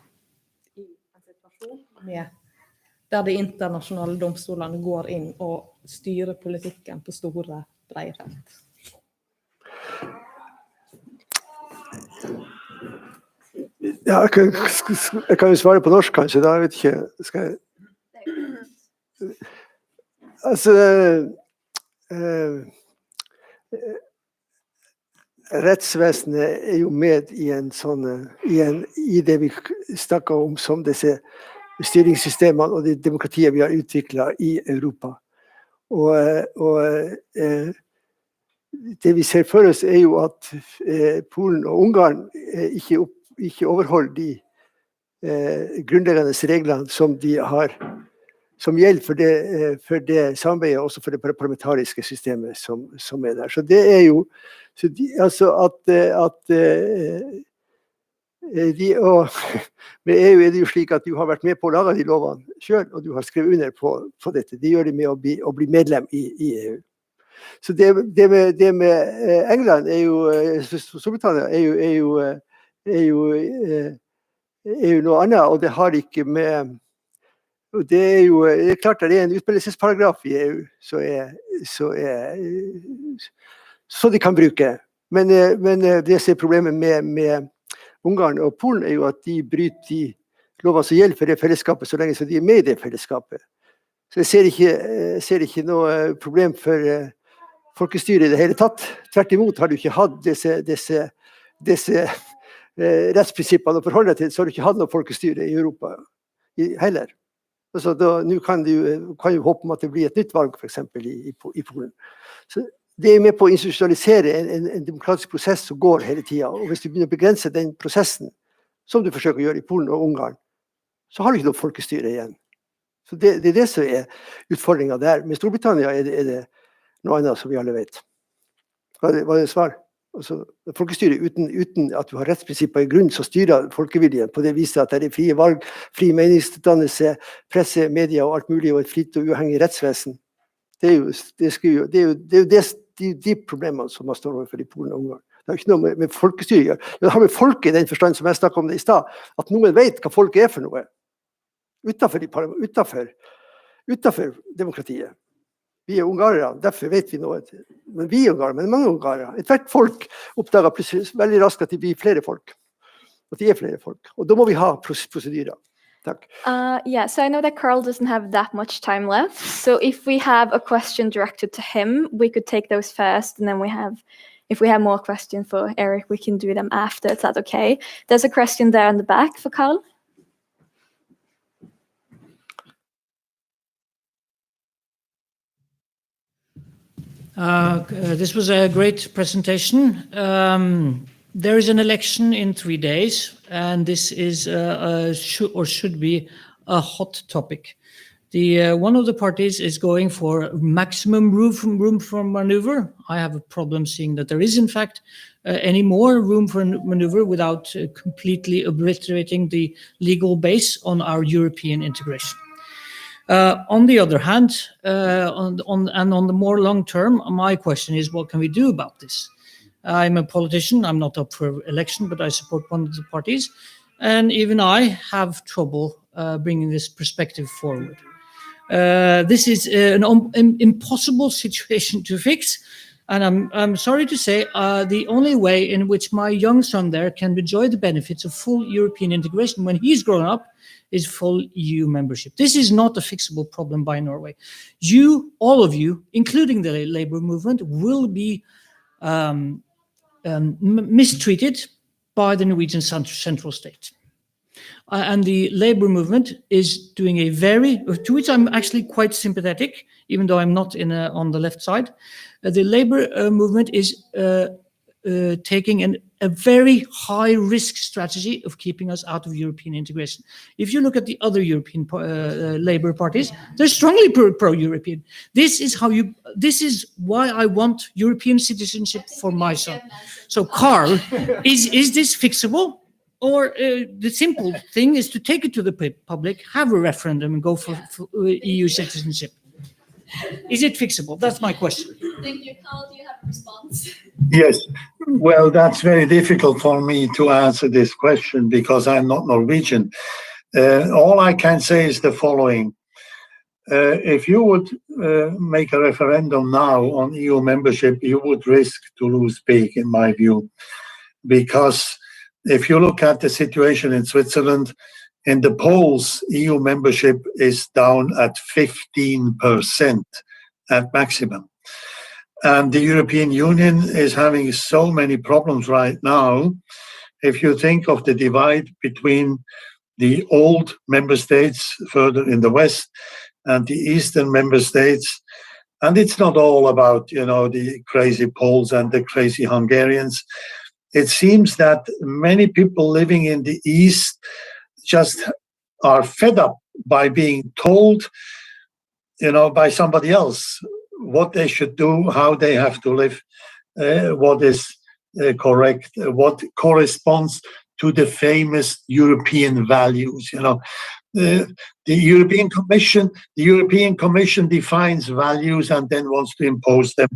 I en situasjon der de internasjonale domstolene går inn og styrer politikken på store, brede felt. Ja, jeg kan jo svare på norsk kanskje, da jeg vet ikke, skal jeg... Altså, rettsvesenet jo med I en sånn, I det vi snakker om som disse styringssystemene og det demokratiet vi har utviklet I Europa. Og det vi ser for oss jo at Polen og Ungarn ikke overholder de grunnleggende reglene som de har, som gjelder for det samarbeidet, også for det parlamentariske systemet som der. Så det jo, så altså at med EU det jo slik at du har vært med på å lage de lovene selv, og du har skrevet under på dette. Det gjør de med å bli medlem I EU. Så det med England jo, Storbritannia jo noe annet, og det har ikke med, og det jo klart at det en utmeldelsesparagraf I EU så de kan bruke. Men det som problemet med Ungarn og Polen jo at de bryter de lover som gjelder for det fellesskapet så lenge så de med I det fellesskapet. Så jeg ser ikke noe problem for folkestyret I det hele tatt. Tvert imot har du ikke hatt disse rettsprinsippene å forholde til, så har du ikke hatt noe folkestyre I Europa heller. Altså, nå kan du håpe om at det blir et nytt valg, for eksempel, I Polen. Så det med på å institusjonalisere en demokratisk prosess som går hele tiden, og hvis du begynner å begrense den prosessen, som du forsøker å gjøre I Polen og Ungarn, så har du ikke noe folkestyre igjen. Så det det som utfordringen der. Med Storbritannia det noe annet som vi alle vet. Var det svar? Altså, folkestyre uten at du har rettsprinsipper I grunn, så styrer folkeviljen på det viset at det frie valg, fri meningsdannelse, presse, media og alt mulig, og et fritt og uavhengig rettsvesen. Det jo de problemene som man står overfor I Polen og Ungarn. Det har ikke noe med folkestyre å gjøre. Det har med folk i den forstand som jeg snakket om det i sted, at noen vet hva folk er for noe. Utenfor demokratiet. Vi er ungarere, derfor vet vi noe. Men vi er ungarere, men mange ungarere. Et hvert folk oppdager plutselig veldig raskt at de blir flere folk. At de er flere folk. Og da må vi ha prosedyrer. Takk. Yeah, so I know that Carl doesn't have that much time left. So if we have a question directed to him, we could take those first, and then if we have more questions for Eric, we can do them after. Is that okay? There's a question there in the back for Carl. This was a great presentation. There is an election in 3 days, and this is should be a hot topic. One of the parties is going for maximum room for maneuver. I have a problem seeing that there is, in fact, any more room for maneuver without completely obliterating the legal base on our European integration. On the other hand, on the more long term, my question is, what can we do about this? I'm a politician. I'm not up for election, but I support one of the parties, and even I have trouble bringing this perspective forward. This is an impossible situation to fix, and I'm sorry to say the only way in which my young son there can enjoy the benefits of full European integration when he's grown up is full EU membership. This is not a fixable problem by Norway. You, all of you, including the labor movement, will be mistreated by the Norwegian central state. And the labor movement is doing to which I'm actually quite sympathetic, even though I'm not on the left side. The labor movement is taking a very high-risk strategy of keeping us out of European integration. If you look at the other European labor parties, they're strongly pro-European. This is why I want European citizenship for my son. So, Carl, is this fixable? Or the simple thing is to take it to the public, have a referendum, and go for EU citizenship. Is it fixable? That's my question. Thank you. Carl, do you have a response? Yes. Well, that's very difficult for me to answer this question because I'm not Norwegian. All I can say is the following. If you would make a referendum now on EU membership, you would risk to lose big, in my view, because if you look at the situation in Switzerland, in the polls, EU membership is down at 15% at maximum. And the European Union is having so many problems right now. If you think of the divide between the old member states further in the west and the eastern member states, and it's not all about, the crazy Poles and the crazy Hungarians. It seems that many people living in the east just are fed up by being told, by somebody else what they should do, how they have to live, what is correct, what corresponds to the famous European values. The European Commission defines values and then wants to impose them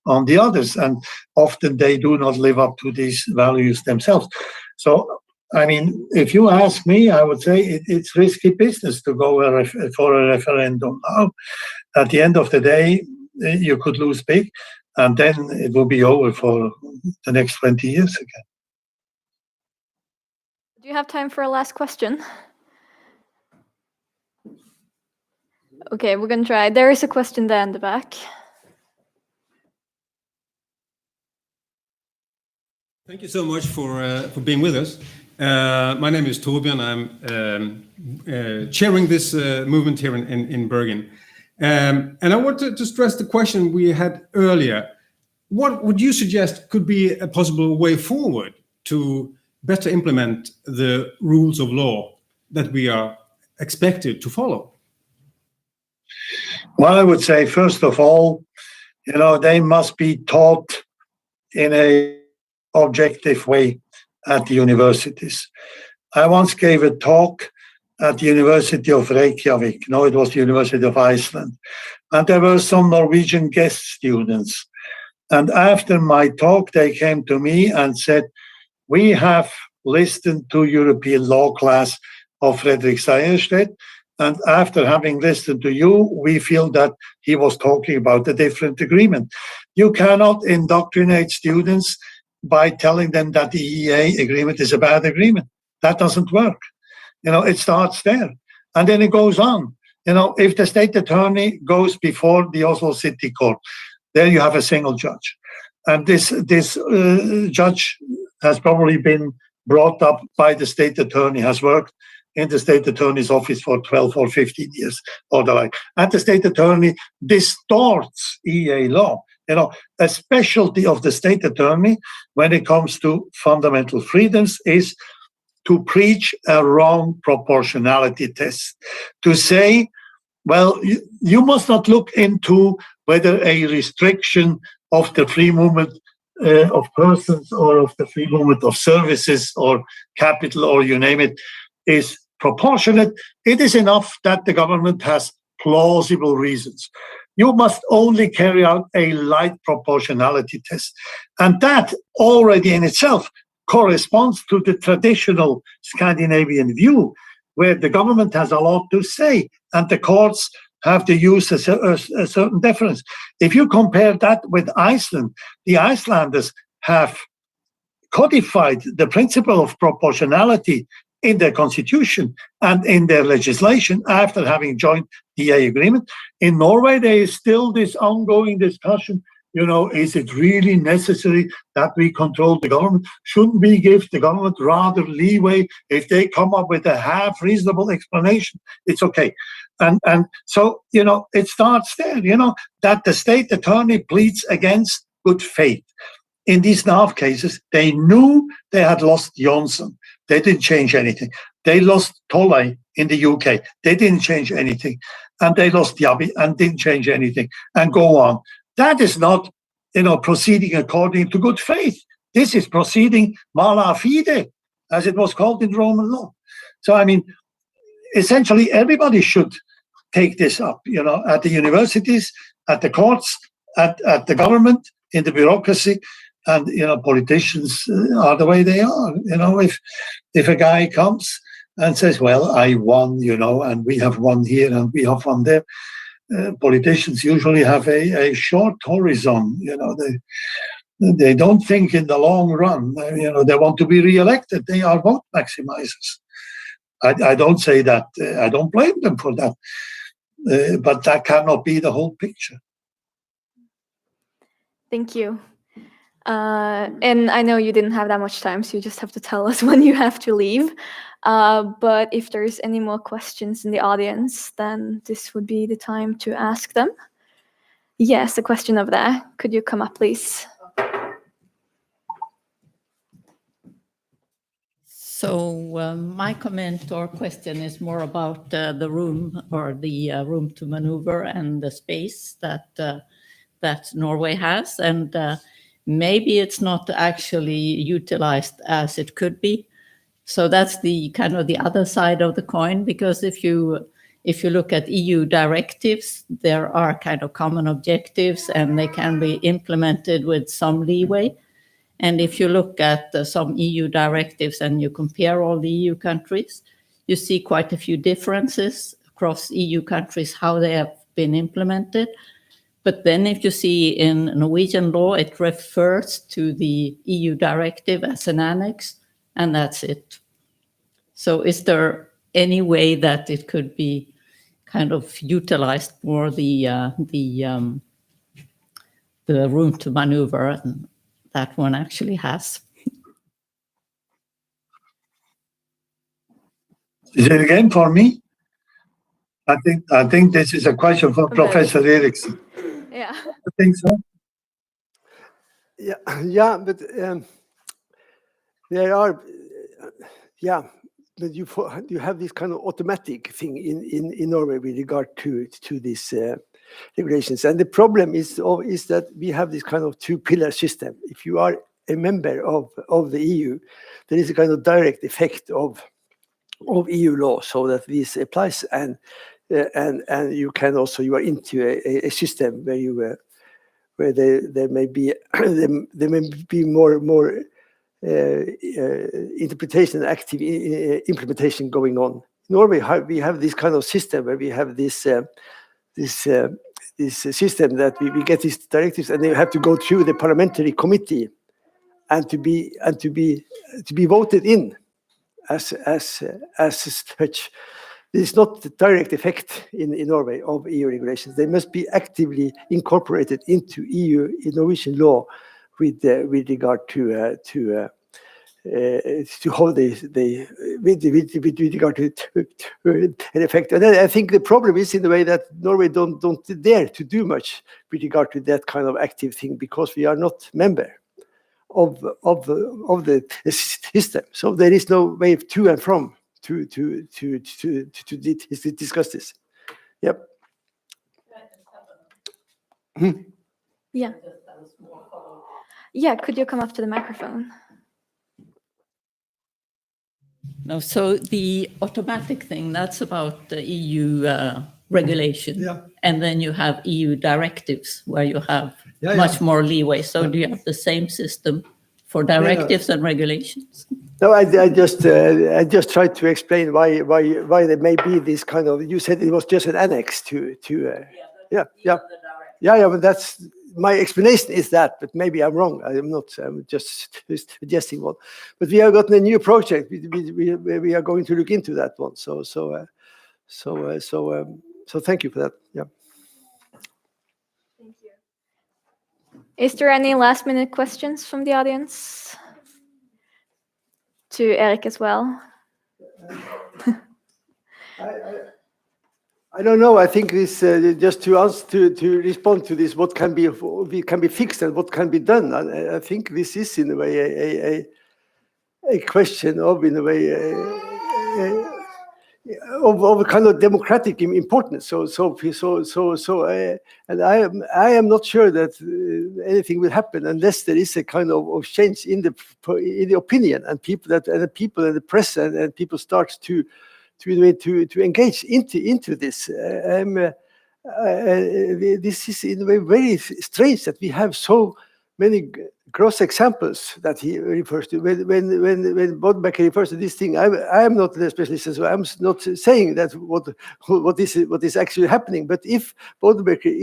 on the others, and often they do not live up to these values themselves. So, if you ask me, I would say it's risky business to go for a referendum now. At the end of the day, you could lose big, and then it will be over for the next 20 years again. Do you have time for a last question? Okay, we're going to try. There is a question there in the back. Thank you so much for being with us. My name is Torbjörn. I'm chairing this movement here in Bergen. And I want to stress the question we had earlier. What would you suggest could be a possible way forward to better implement the rules of law that we are expected to follow? Well, I would say, first of all, they must be taught in an objective way at the universities. I once gave a talk at the University of Reykjavik. No, it was the University of Iceland. And there were some Norwegian guest students. And after my talk, they came to me and said, we have listened to European law class of Fredrik Sejersted. And after having listened to you, we feel that he was talking about a different agreement. You cannot indoctrinate students by telling them that the EEA agreement is a bad agreement. That doesn't work. It starts there. And then it goes on. If the state attorney goes before the Oslo City Court, there you have a single judge. And this judge has probably been brought up by the state attorney, has worked in the state attorney's office for 12 or 15 years or the like. And the state attorney distorts EEA law. A specialty of the state attorney when it comes to fundamental freedoms is to preach a wrong proportionality test, to say, well, you must not look into whether a restriction of the free movement of persons or of the free movement of services or capital or you name it is proportionate. It is enough that the government has plausible reasons. You must only carry out a light proportionality test. And that already in itself corresponds to the traditional Scandinavian view, where the government has a lot to say and the courts have to use a certain deference. If you compare that with Iceland, the Icelanders have codified the principle of proportionality in their constitution and in their legislation after having joined the EEA agreement. In Norway, there is still this ongoing discussion, is it really necessary that we control the government? Shouldn't we give the government rather leeway? If they come up with a half reasonable explanation, it's okay. And so, it starts there, that the state attorney pleads against good faith. In these NAV cases, they knew they had lost Johnson. They didn't change anything. They lost Tolley in the UK. They didn't change anything. And they lost Yabi and didn't change anything. And go on. That is not, proceeding according to good faith. This is proceeding mala fide, as it was called in Roman law. So, essentially, everybody should take this up, at the universities, at the courts, at the government, in the bureaucracy. And, politicians are the way they are. If a guy comes and says, well, I won, and we have won here and we have won there, politicians usually have a short horizon. They don't think in the long run. They want to be re-elected. They are vote maximizers. I don't say that. I don't blame them for that. But that cannot be the whole picture. Thank you. And I know you didn't have that much time, so you just have to tell us when you have to leave. But if there's any more questions in the audience, then this would be the time to ask them. Yes, a question over there. Could you come up, please? So my comment or question is more about the room or the room to maneuver and the space that that Norway has, and maybe it's not actually utilized as it could be. So that's the kind of the other side of the coin, because if you look at EU directives, there are kind of common objectives and they can be implemented with some leeway. And if you look at some EU directives and you compare all the EU countries, you see quite a few differences across EU countries, how they have been implemented. But then if you see in Norwegian law, it refers to the EU directive as an annex, and that's it. So is there any way that it could be kind of utilized for the room to maneuver and that one actually has? Is it again for me? I think this is a question for Professor Eriksen. Yeah. I think so. Yeah, but there are, but you have this kind of automatic thing in Norway with regard to these regulations, and the problem is that we have this kind of two-pillar system. If you are a member of the EU, there is a kind of direct effect of EU law, so that this applies, and you can also, you are into a system where where there may be there may be more interpretation and active implementation going on. In Norway, we have this kind of system where we have this system that we get these directives and they have to go through the parliamentary committee and to be voted in as such. There is not the direct effect in Norway of EU regulations. They must be actively incorporated into EU Norwegian law with regard to how they with regard to an effect. And I think the problem is in the way that Norway don't dare to do much with regard to that kind of active thing because we are not member of the system. So there is no way to and from to discuss this. Yep. Yeah. Yeah, could you come up to the microphone? No, so the automatic thing, that's about the EU regulation. Yeah. And then you have EU directives where you have Yeah, much more leeway. So do you have the same system for directives and regulations? No, I just tried to explain why there may be this kind of. You said it was just an annex to. But that's my explanation is that. But maybe I'm wrong. I'm not. I'm just suggesting one. But we have gotten a new project. We are going to look into that one. So thank you for that. Yeah. Thank you. Is there any last-minute questions from the audience? To Erik as well. I don't know. I think this just to answer to respond to this, what can be fixed and what can be done. I think this is in a way a question of in a way of a kind of democratic importance. And I am not sure that anything will happen unless there is a kind of change in the opinion and people and the press and people start to engage into this. This is in a way very strange that we have so many gross examples that he refers to. When Bodenbækker refers to this thing, I am not the specialist, so I'm not saying that what is actually happening. But if Bodenbækker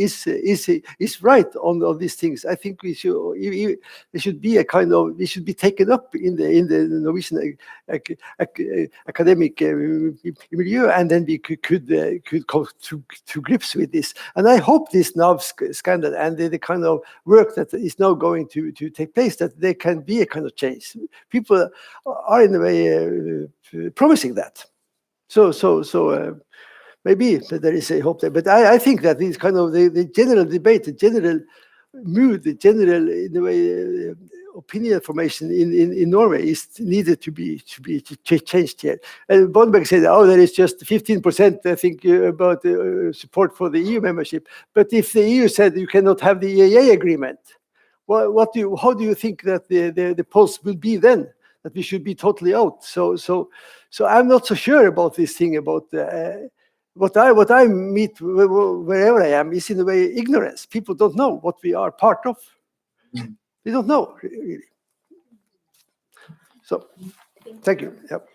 is right on these things, I think we should be a kind of be taken up in the Norwegian academic milieu, and then we could come to grips with this. And I hope this NAV scandal and the kind of work that is now going to take place, that there can be a kind of change. People are in a way promising that. So maybe there is a hope there. But I think that this kind of the general debate, the general mood, the general in a way opinion formation in Norway is needed to be changed here. And Bodenbækker said, "Oh, there is just 15%, I think, about support for the EU membership." But if the EU said you cannot have the EEA agreement, how do you think that the pulse will be then? That we should be totally out. So I'm not so sure about this thing about what I meet wherever I am is in a way ignorance. People don't know what we are part of. They don't know really. So thank you. Yep.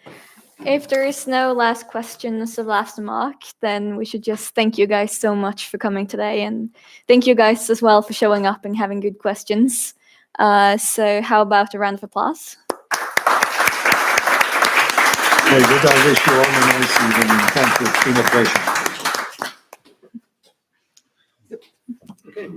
If there is no last questions of last remark, then we should just thank you guys so much for coming today, and thank you guys as well for showing up and having good questions. So how about a round of applause? Very good. I wish you all a nice evening. Thank you. It's been a pleasure. Okay.